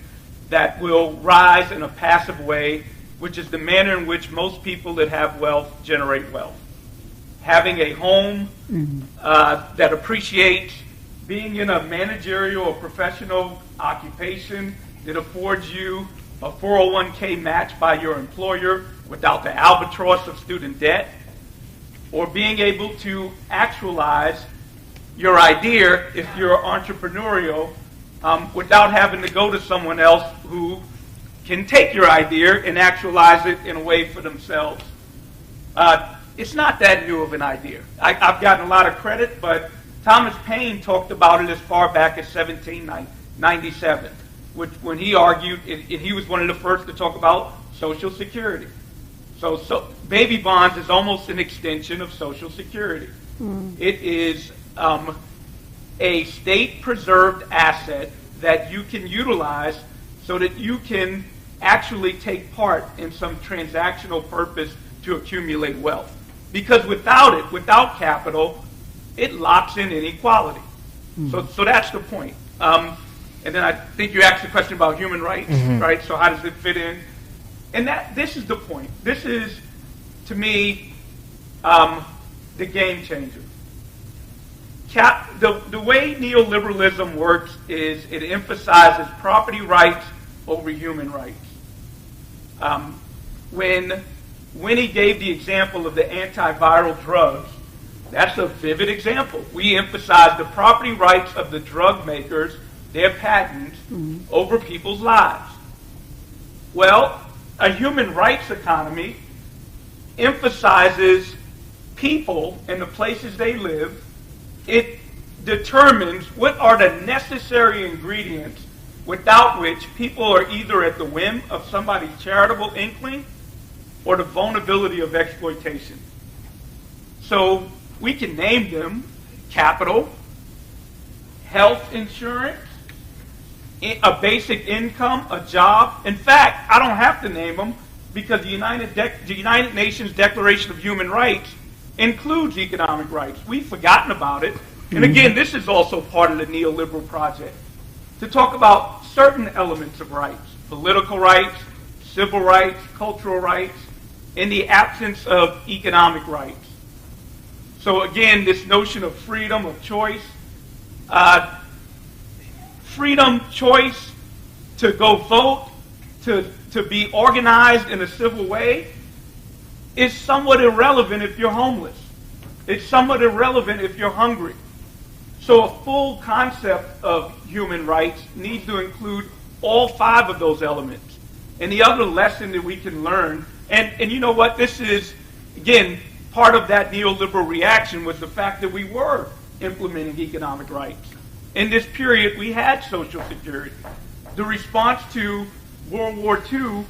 that will rise in a passive way, which is the manner in which most people that have wealth generate wealth. Having a home that appreciates, being in a managerial or professional occupation that affords you a 401k match by your employer without the albatross of student debt, or being able to actualize your idea if you're entrepreneurial without having to go to someone else who can take your idea and actualize it in a way for themselves. It's not that new of an idea. I've gotten a lot of credit, but Thomas Paine talked about it as far back as 1797. When he argued, and he was one of the first to talk about Social Security. So baby bonds is almost an extension of Social Security. It is a state-preserved asset that you can utilize so that you can actually take part in some transactional purpose to accumulate wealth. Because without capital, it locks in inequality. So that's the point. And then I think you asked the question about human rights, right? So how does it fit in? And this is the point. This is, to me, the game changer. The way neoliberalism works is it emphasizes property rights over human rights. When Winnie gave the example of the antiviral drugs, that's a vivid example. We emphasize the property rights of the drug makers, their patents, over people's lives. Well, a human rights economy emphasizes people and the places they live. It determines what are the necessary ingredients without which people are either at the whim of somebody's charitable inkling or the vulnerability of exploitation. So we can name them: capital, health insurance, a basic income, a job. In fact, I don't have to name them because the United Nations Declaration of Human Rights includes economic rights. We've forgotten about it. And again, this is also part of the neoliberal project, to talk about certain elements of rights: political rights, civil rights, cultural rights, in the absence of economic rights. So again, this notion of freedom of choice, choice to go vote, to be organized in a civil way, is somewhat irrelevant if you're homeless. It's somewhat irrelevant if you're hungry. So a full concept of human rights needs to include all five of those elements. And the other lesson that we can learn, and you know what, this is, again, part of that neoliberal reaction was the fact that we were implementing economic rights. In this period, we had Social Security. The response to World War II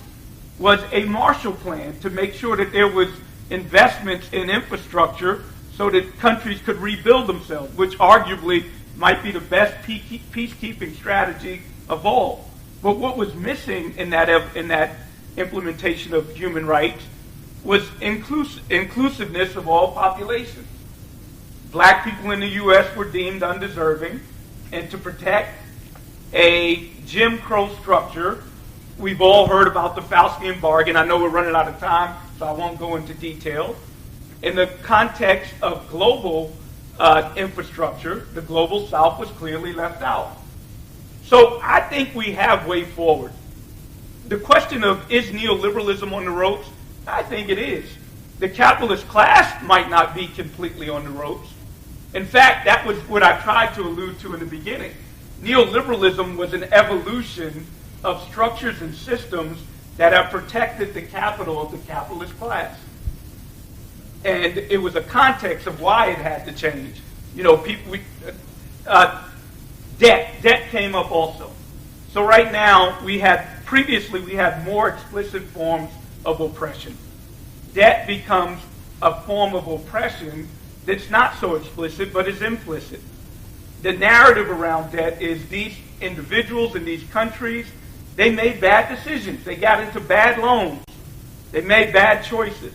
was a Marshall Plan to make sure that there was investments in infrastructure so that countries could rebuild themselves, which arguably might be the best peacekeeping strategy of all. But what was missing in that implementation of human rights was inclusiveness of all populations. Black people in the U.S. were deemed undeserving, and to protect a Jim Crow structure, we've all heard about the Faustian bargain. I know we're running out of time, so I won't go into detail. In the context of global infrastructure, the global South was clearly left out. So I think we have way forward. The question of, is neoliberalism on the ropes? I think it is. The capitalist class might not be completely on the ropes. In fact, that was what I tried to allude to in the beginning. Neoliberalism was an evolution of structures and systems that have protected the capital of the capitalist class. And it was a context of why it had to change. You know, debt came up also. So right now, previously we had more explicit forms of oppression. Debt becomes a form of oppression that's not so explicit, but is implicit. The narrative around debt is these individuals in these countries, they made bad decisions. They got into bad loans. They made bad choices.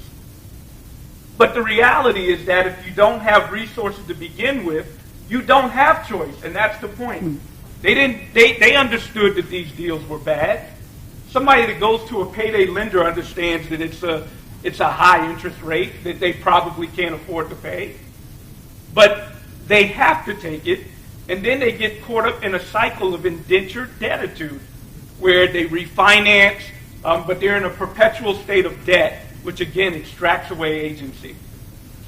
But the reality is that if you don't have resources to begin with, you don't have choice, and that's the point. They understood that these deals were bad. Somebody that goes to a payday lender understands that it's a high interest rate that they probably can't afford to pay. But they have to take it, and then they get caught up in a cycle of indentured debtitude, where they refinance, but they're in a perpetual state of debt, which again extracts away agency.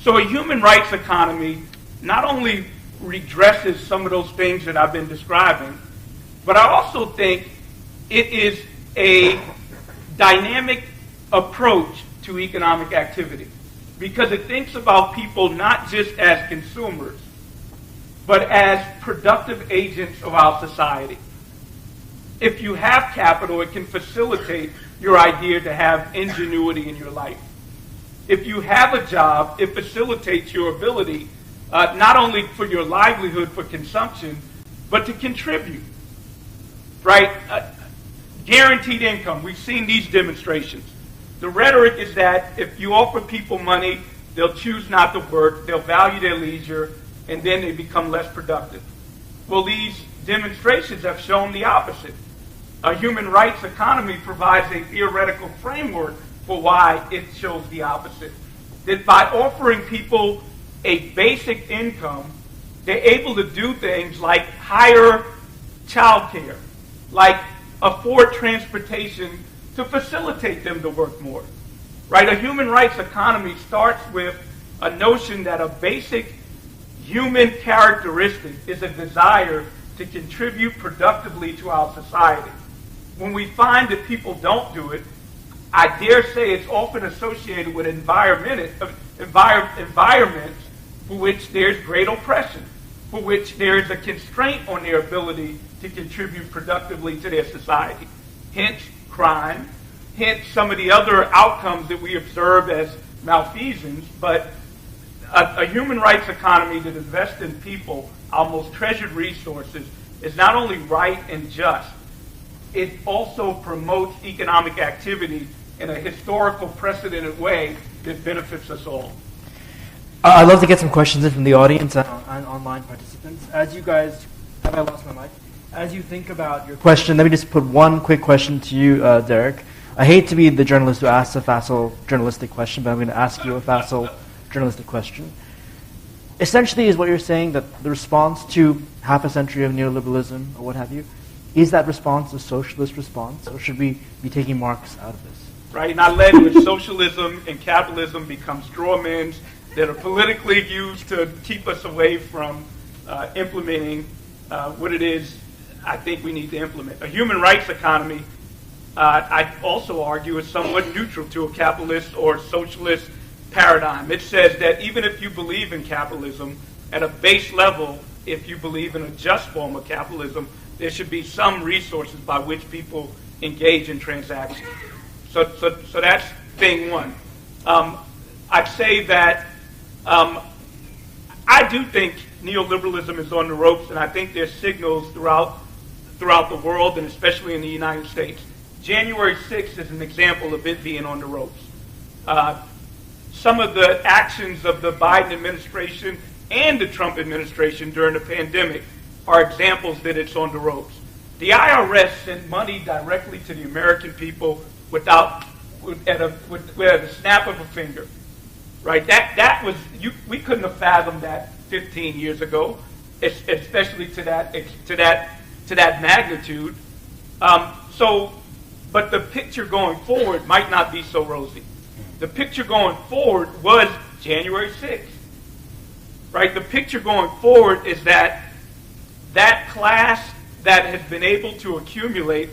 So a human rights economy not only redresses some of those things that I've been describing, but I also think it is a dynamic approach to economic activity, because it thinks about people not just as consumers, but as productive agents of our society. If you have capital, it can facilitate your idea to have ingenuity in your life. If you have a job, it facilitates your ability not only for your livelihood, for consumption, but to contribute, right? Guaranteed income. We've seen these demonstrations. The rhetoric is that if you offer people money, they'll choose not to work, they'll value their leisure, and then they become less productive. Well, these demonstrations have shown the opposite. A human rights economy provides a theoretical framework for why it shows the opposite. That by offering people a basic income, they're able to do things like hire childcare, like afford transportation to facilitate them to work more. Right? A human rights economy starts with a notion that a basic human characteristic is a desire to contribute productively to our society. When we find that people don't do it, I dare say it's often associated with environments for which there's great oppression. for which there is a constraint on their ability to contribute productively to their society. Hence crime, hence some of the other outcomes that we observe as malfeasance, but a human rights economy that invests in people, our most treasured resources, is not only right and just, it also promotes economic activity in a historical precedented way that benefits us all. I'd love to get some questions in from the audience and online participants. As you guys, have I lost my mic? As you think about your question, let me just put one quick question to you, Darrick. I hate to be the journalist who asks a facile journalistic question, but I'm going to ask you a facile journalistic question. Essentially, is what you're saying that the response to half a century of neoliberalism, or what have you, is that response a socialist response, or should we be taking Marx out of this? Right, and I led with socialism and capitalism become straw men that are politically used to keep us away from implementing what it is I think we need to implement. A human rights economy, I also argue, is somewhat neutral to a capitalist or socialist paradigm. It says that even if you believe in capitalism, at a base level, if you believe in a just form of capitalism, there should be some resources by which people engage in transactions. So that's thing one. I'd say that I do think neoliberalism is on the ropes, and I think there's signals throughout the world, and especially in the United States. January 6th is an example of it being on the ropes. Some of the actions of the Biden administration and the Trump administration during the pandemic are examples that it's on the ropes. The IRS sent money directly to the American people with a snap of a finger, right? That was we couldn't have fathomed that 15 years ago, especially to that magnitude. But the picture going forward might not be so rosy. The picture going forward was January 6th, right? The picture going forward is that class that has been able to accumulate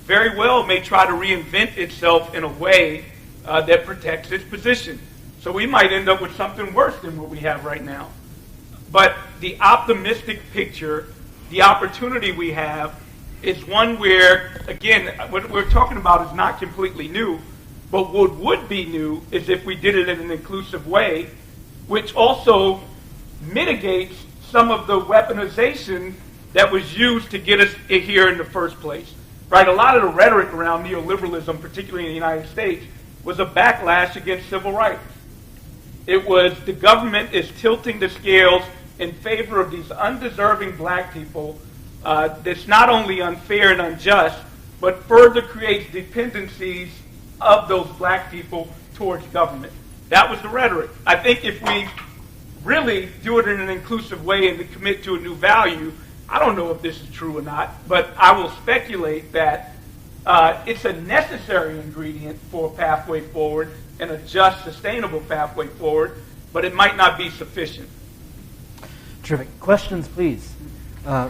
very well may try to reinvent itself in a way that protects its position. So we might end up with something worse than what we have right now. But the optimistic picture, the opportunity we have, is one where, again, what we're talking about is not completely new, but what would be new is if we did it in an inclusive way, which also mitigates some of the weaponization that was used to get us here in the first place. Right? A lot of the rhetoric around neoliberalism, particularly in the United States, was a backlash against civil rights. It was the government is tilting the scales in favor of these undeserving black people. That's not only unfair and unjust, but further creates dependencies of those black people towards government. That was the rhetoric. I think if we really do it in an inclusive way and to commit to a new value, I don't know if this is true or not, but I will speculate that it's a necessary ingredient for a pathway forward and a just, sustainable pathway forward, but it might not be sufficient. Terrific. Questions, please.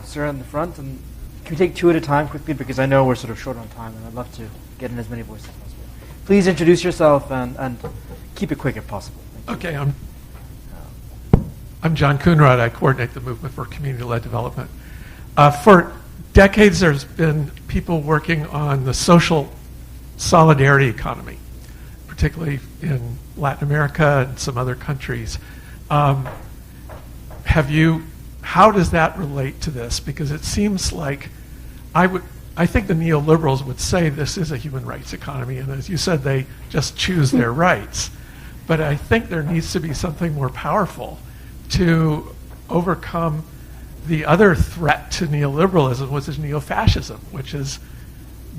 Sir in the front, and can we take two at a time quickly, because I know we're sort of short on time, and I'd love to get in as many voices as possible. Please introduce yourself and keep it quick if possible. Okay, I'm John Coonrod. I coordinate the movement for community-led development. For decades, there's been people working on the social solidarity economy, particularly in Latin America and some other countries. How does that relate to this? Because it seems like I think the neoliberals would say this is a human rights economy, and as you said, they just choose their rights. But I think there needs to be something more powerful to overcome the other threat to neoliberalism, which is neo-fascism, which is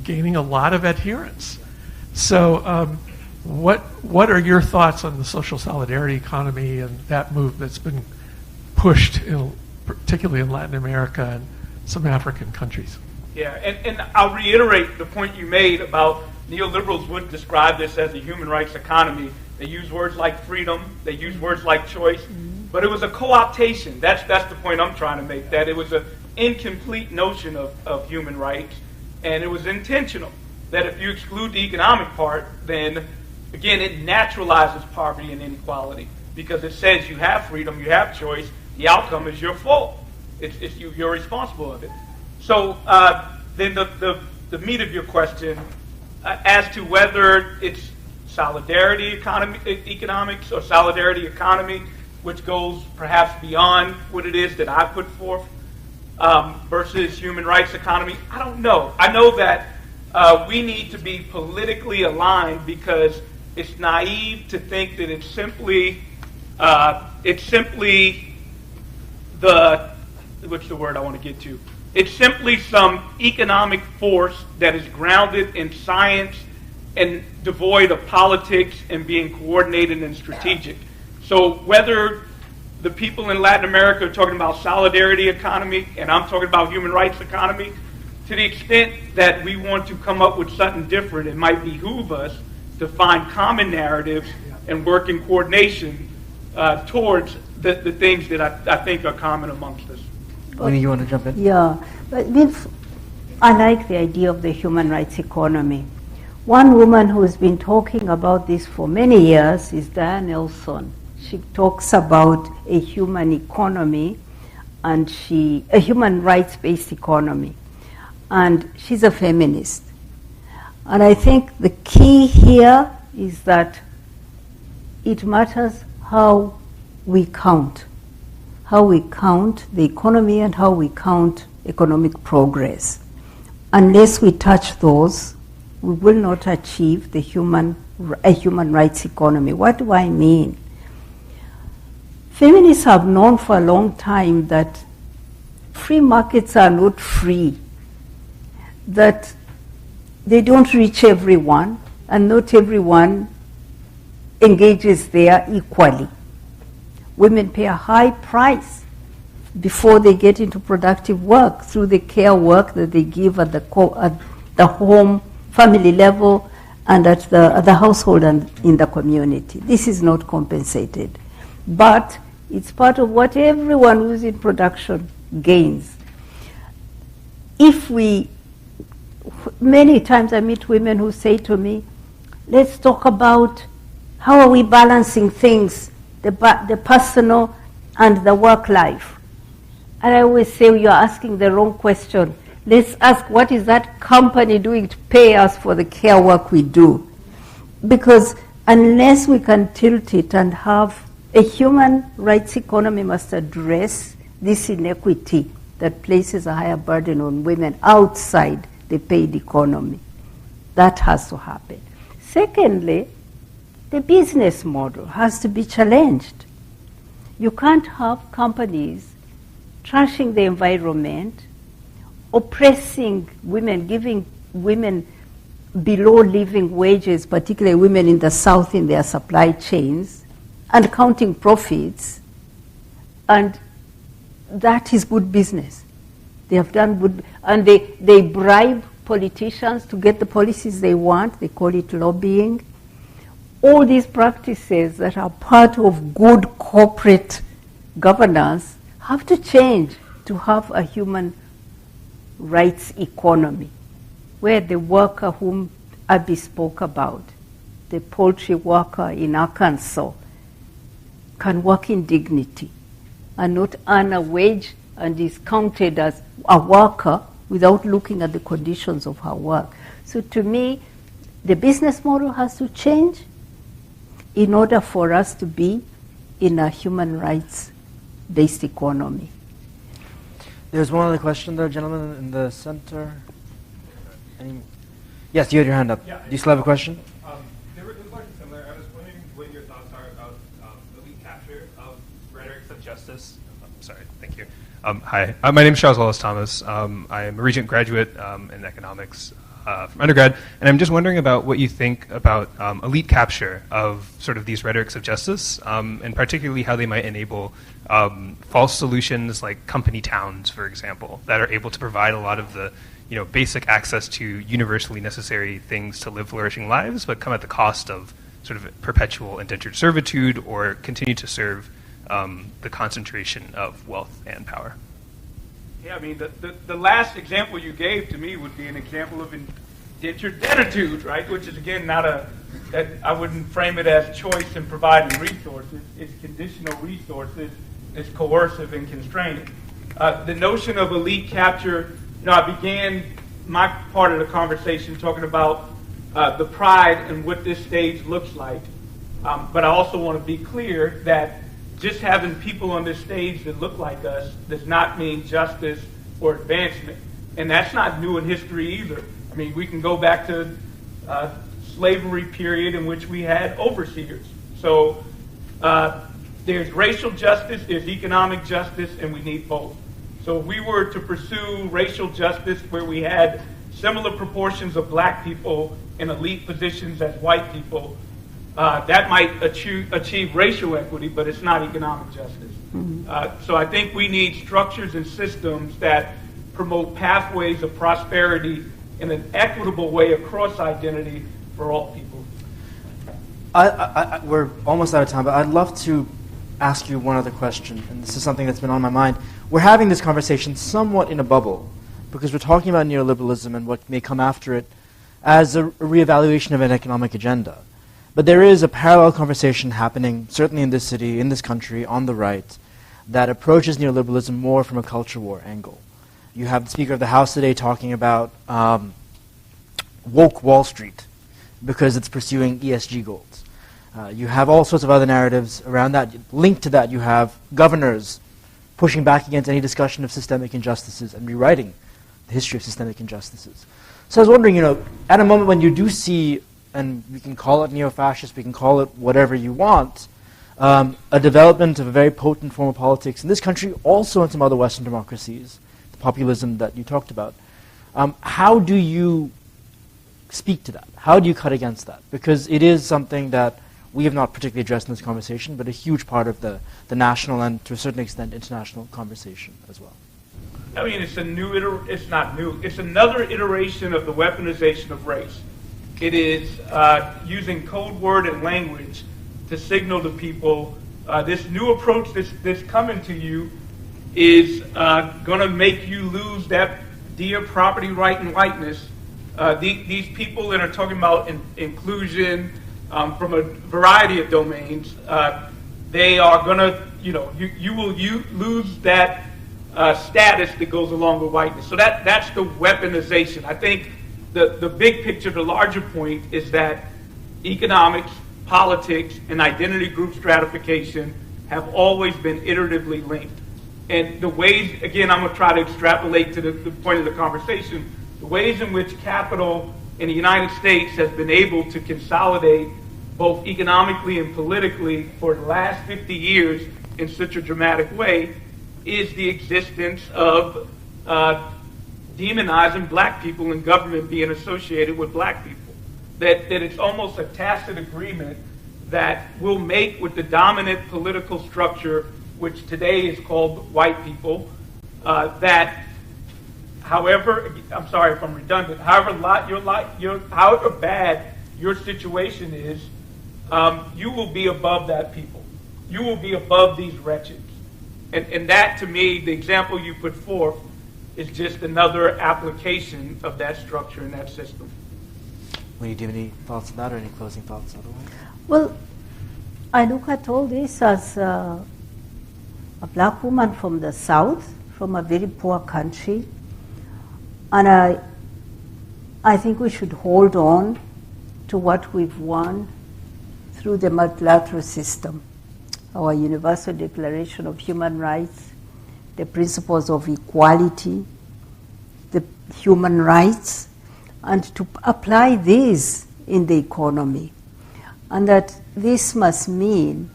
gaining a lot of adherents. So what are your thoughts on the social solidarity economy and that move that's been pushed, particularly in Latin America and some African countries? Yeah, and I'll reiterate the point you made about neoliberals would describe this as a human rights economy. They use words like freedom, they use words like choice, but it was a co-optation. That's the point I'm trying to make, that it was an incomplete notion of human rights, and it was intentional, that if you exclude the economic part, then, again, it naturalizes poverty and inequality, because it says you have freedom, you have choice, the outcome is your fault. you're responsible of it. So then the meat of your question, as to whether it's solidarity economics or solidarity economy, which goes perhaps beyond what it is that I put forth, versus human rights economy, I don't know. I know that we need to be politically aligned, because it's naive to think that it's simply what's the word I want to get to? It's simply some economic force that is grounded in science and devoid of politics and being coordinated and strategic. So whether the people in Latin America are talking about solidarity economy and I'm talking about human rights economy, to the extent that we want to come up with something different, it might behoove us to find common narratives and work in coordination towards the things that I think are common amongst us. Winnie, you want to jump in? Yeah, but I like the idea of the human rights economy. One woman who's been talking about this for many years is Diane Nelson. She talks about a human economy and a human rights-based economy. And she's a feminist. And I think the key here is that it matters how we count the economy and how we count economic progress. Unless we touch those, we will not achieve a human rights economy. What do I mean? Feminists have known for a long time that free markets are not free, that they don't reach everyone, and not everyone engages there equally. Women pay a high price before they get into productive work through the care work that they give at the home, family level, and at the household and in the community. This is not compensated. But it's part of what everyone who's in production gains. Many times I meet women who say to me, let's talk about how are we balancing things, the personal and the work life. And I always say, you're asking the wrong question. Let's ask, what is that company doing to pay us for the care work we do? Because unless we can tilt it and have a human rights economy must address this inequity that places a higher burden on women outside the paid economy. That has to happen. Secondly, the business model has to be challenged. You can't have companies trashing the environment, oppressing women, giving women below living wages, particularly women in the South in their supply chains, and counting profits, and that is good business. They have done good, and they bribe politicians to get the policies they want. They call it lobbying. All these practices that are part of good corporate governance have to change to have a human rights economy, where the worker whom Abby spoke about, the poultry worker in Arkansas, can work in dignity and not earn a wage and is counted as a worker without looking at the conditions of her work. So to me, the business model has to change in order for us to be in a human rights-based economy. There's one other question there, gentlemen in the center. Yes, you had your hand up. Yeah, do you still have a question? There was quite similar. I was wondering what your thoughts are about elite capture of rhetorics of justice. Sorry, thank you. Hi, my name is Charles Wallace Thomas. I am a Regent graduate in economics from undergrad, and I'm just wondering about what you think about elite capture of sort of these rhetorics of justice, and particularly how they might enable false solutions like company towns, for example, that are able to provide a lot of the basic access to universally necessary things to live flourishing lives, but come at the cost of sort of perpetual indentured servitude or continue to serve the concentration of wealth and power. Yeah, I mean, the last example you gave to me would be an example of indentured servitude, right? Which is, again, that I wouldn't frame it as choice in providing resources. It's conditional resources. It's coercive and constraining. The notion of elite capture, I began my part of the conversation talking about the pride and what this stage looks like. But I also want to be clear that just having people on this stage that look like us does not mean justice or advancement. And that's not new in history either. I mean, we can go back to slavery period in which we had overseers. So there's racial justice, there's economic justice, and we need both. So if we were to pursue racial justice where we had similar proportions of black people in elite positions as white people, that might achieve racial equity, but it's not economic justice. So I think we need structures and systems that promote pathways of prosperity in an equitable way across identity for all people. We're almost out of time, but I'd love to ask you one other question, and this is something that's been on my mind. We're having this conversation somewhat in a bubble, because we're talking about neoliberalism and what may come after it as a reevaluation of an economic agenda. But there is a parallel conversation happening, certainly in this city, in this country, on the right, that approaches neoliberalism more from a culture war angle. You have the Speaker of the House today talking about woke Wall Street because it's pursuing ESG goals. You have all sorts of other narratives around that. Linked to that, you have governors pushing back against any discussion of systemic injustices and rewriting the history of systemic injustices. So I was wondering, at a moment when you do see, and we can call it neo-fascist, we can call it whatever you want, a development of a very potent form of politics in this country, also in some other Western democracies, the populism that you talked about. How do you speak to that? How do you cut against that? Because it is something that we have not particularly addressed in this conversation, but a huge part of the national and, to a certain extent, international conversation as well. I mean, it's not new. It's another iteration of the weaponization of race. It is using code word and language to signal to people this new approach that's coming to you is going to make you lose that dear property right and whiteness. These people that are talking about inclusion from a variety of domains, they are going to, you will lose that status that goes along with whiteness. So that's the weaponization. I think the big picture, the larger point is that economics, politics, and identity group stratification have always been iteratively linked. And the ways, again, I'm going to try to extrapolate to the point of the conversation, the ways in which capital in the United States has been able to consolidate both economically and politically for the last 50 years in such a dramatic way is the existence of demonizing black people and government being associated with black people. That it's almost a tacit agreement that we'll make with the dominant political structure, which today is called white people, that however, I'm sorry if I'm redundant, however bad your situation is, you will be above that people. You will be above these wretches. And that, to me, the example you put forth is just another application of that structure and that system. Winnie, do you have any thoughts on that or any closing thoughts otherwise? Well, I look at all this as a black woman from the South, from a very poor country. And I think we should hold on to what we've won through the multilateral system. Our Universal Declaration of Human Rights, the principles of equality, the human rights, and to apply these in the economy. And that this must mean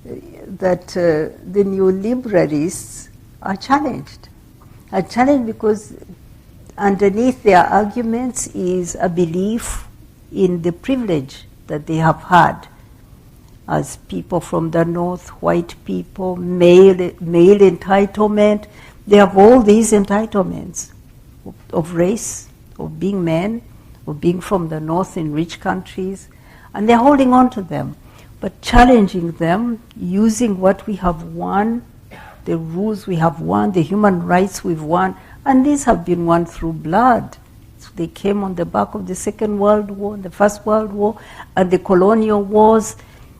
that the neoliberalists are challenged. Are challenged because underneath their arguments is a belief in the privilege that they have had as people from the North, white people, male entitlement. They have all these entitlements of race, of being men, of being from the North in rich countries, and they're holding on to them, but challenging them using what we have won, the rules we have won, the human rights we've won, and these have been won through blood. So they came on the back of the Second World War, the First World War, and the colonial wars.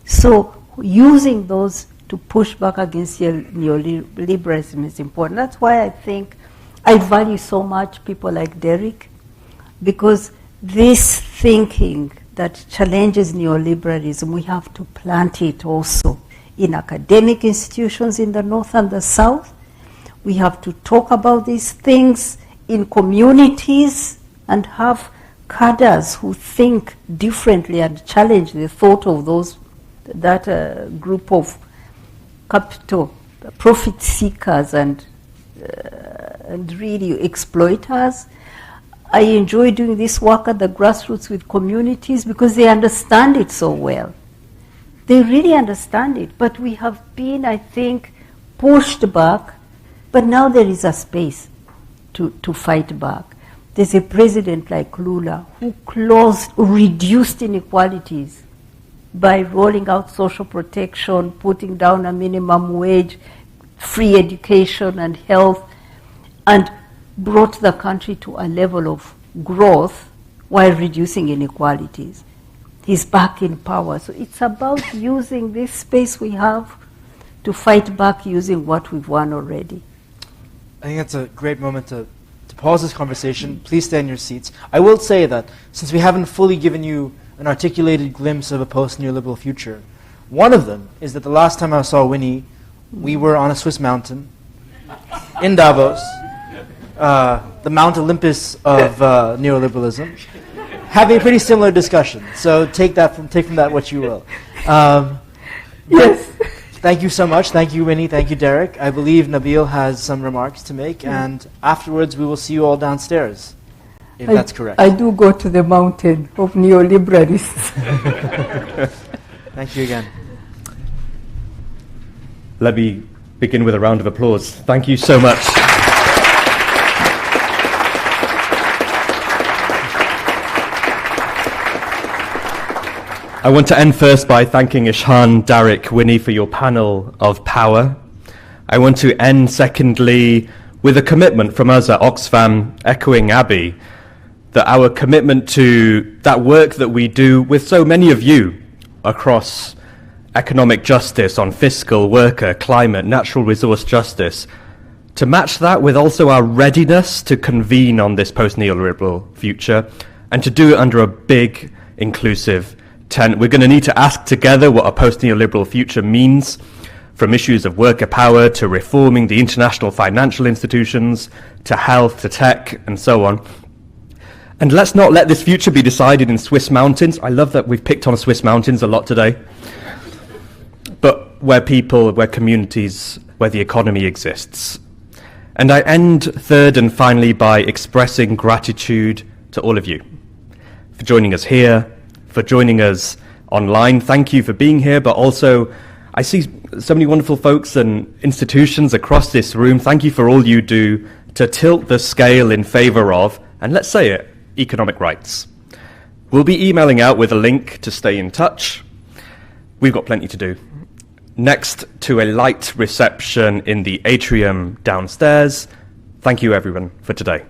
So using those to push back against neoliberalism is important. That's why I think I value so much people like Darrick, because this thinking that challenges neoliberalism, we have to plant it also in academic institutions in the North and the South. We have to talk about these things in communities and have cadres who think differently and challenge the thought of that group of capital profit seekers and really exploiters. I enjoy doing this work at the grassroots with communities because they understand it so well. They really understand it, but we have been, I think, pushed back, but now there is a space to fight back. There's a president like Lula who reduced inequalities by rolling out social protection, putting down a minimum wage, free education and health, and brought the country to a level of growth while reducing inequalities. He's back in power. So it's about using this space we have to fight back using what we've won already. I think that's a great moment to pause this conversation. Please stay in your seats. I will say that since we haven't fully given you an articulated glimpse of a post-neoliberal future, one of them is that the last time I saw Winnie, we were on a Swiss mountain in Davos, the Mount Olympus of neoliberalism, having a pretty similar discussion. So take from that what you will. Yes. Thank you so much. Thank you, Winnie. Thank you, Darrick. I believe Nabil has some remarks to make, and afterwards we will see you all downstairs, if that's correct. I do go to the mountain of neoliberalists. Thank you again. Let me begin with a round of applause. Thank you so much. I want to end first by thanking Ishaan, Darrick, Winnie for your panel of power. I want to end secondly with a commitment from us at Oxfam, echoing Abby, that our commitment to that work that we do with so many of you across economic justice, on fiscal, worker, climate, natural resource justice, to match that with also our readiness to convene on this post-neoliberal future and to do it under a big, inclusive tent. We're going to need to ask together what a post-neoliberal future means, from issues of worker power to reforming the international financial institutions, to health, to tech, and so on. And let's not let this future be decided in Swiss mountains. I love that we've picked on Swiss mountains a lot today. But where people, where communities, where the economy exists. And I end third and finally by expressing gratitude to all of you for joining us here, for joining us online. Thank you for being here, but also I see so many wonderful folks and institutions across this room. Thank you for all you do to tilt the scale in favor of, and let's say it, economic rights. We'll be emailing out with a link to stay in touch. We've got plenty to do. Next to a light reception in the atrium downstairs. Thank you everyone for today.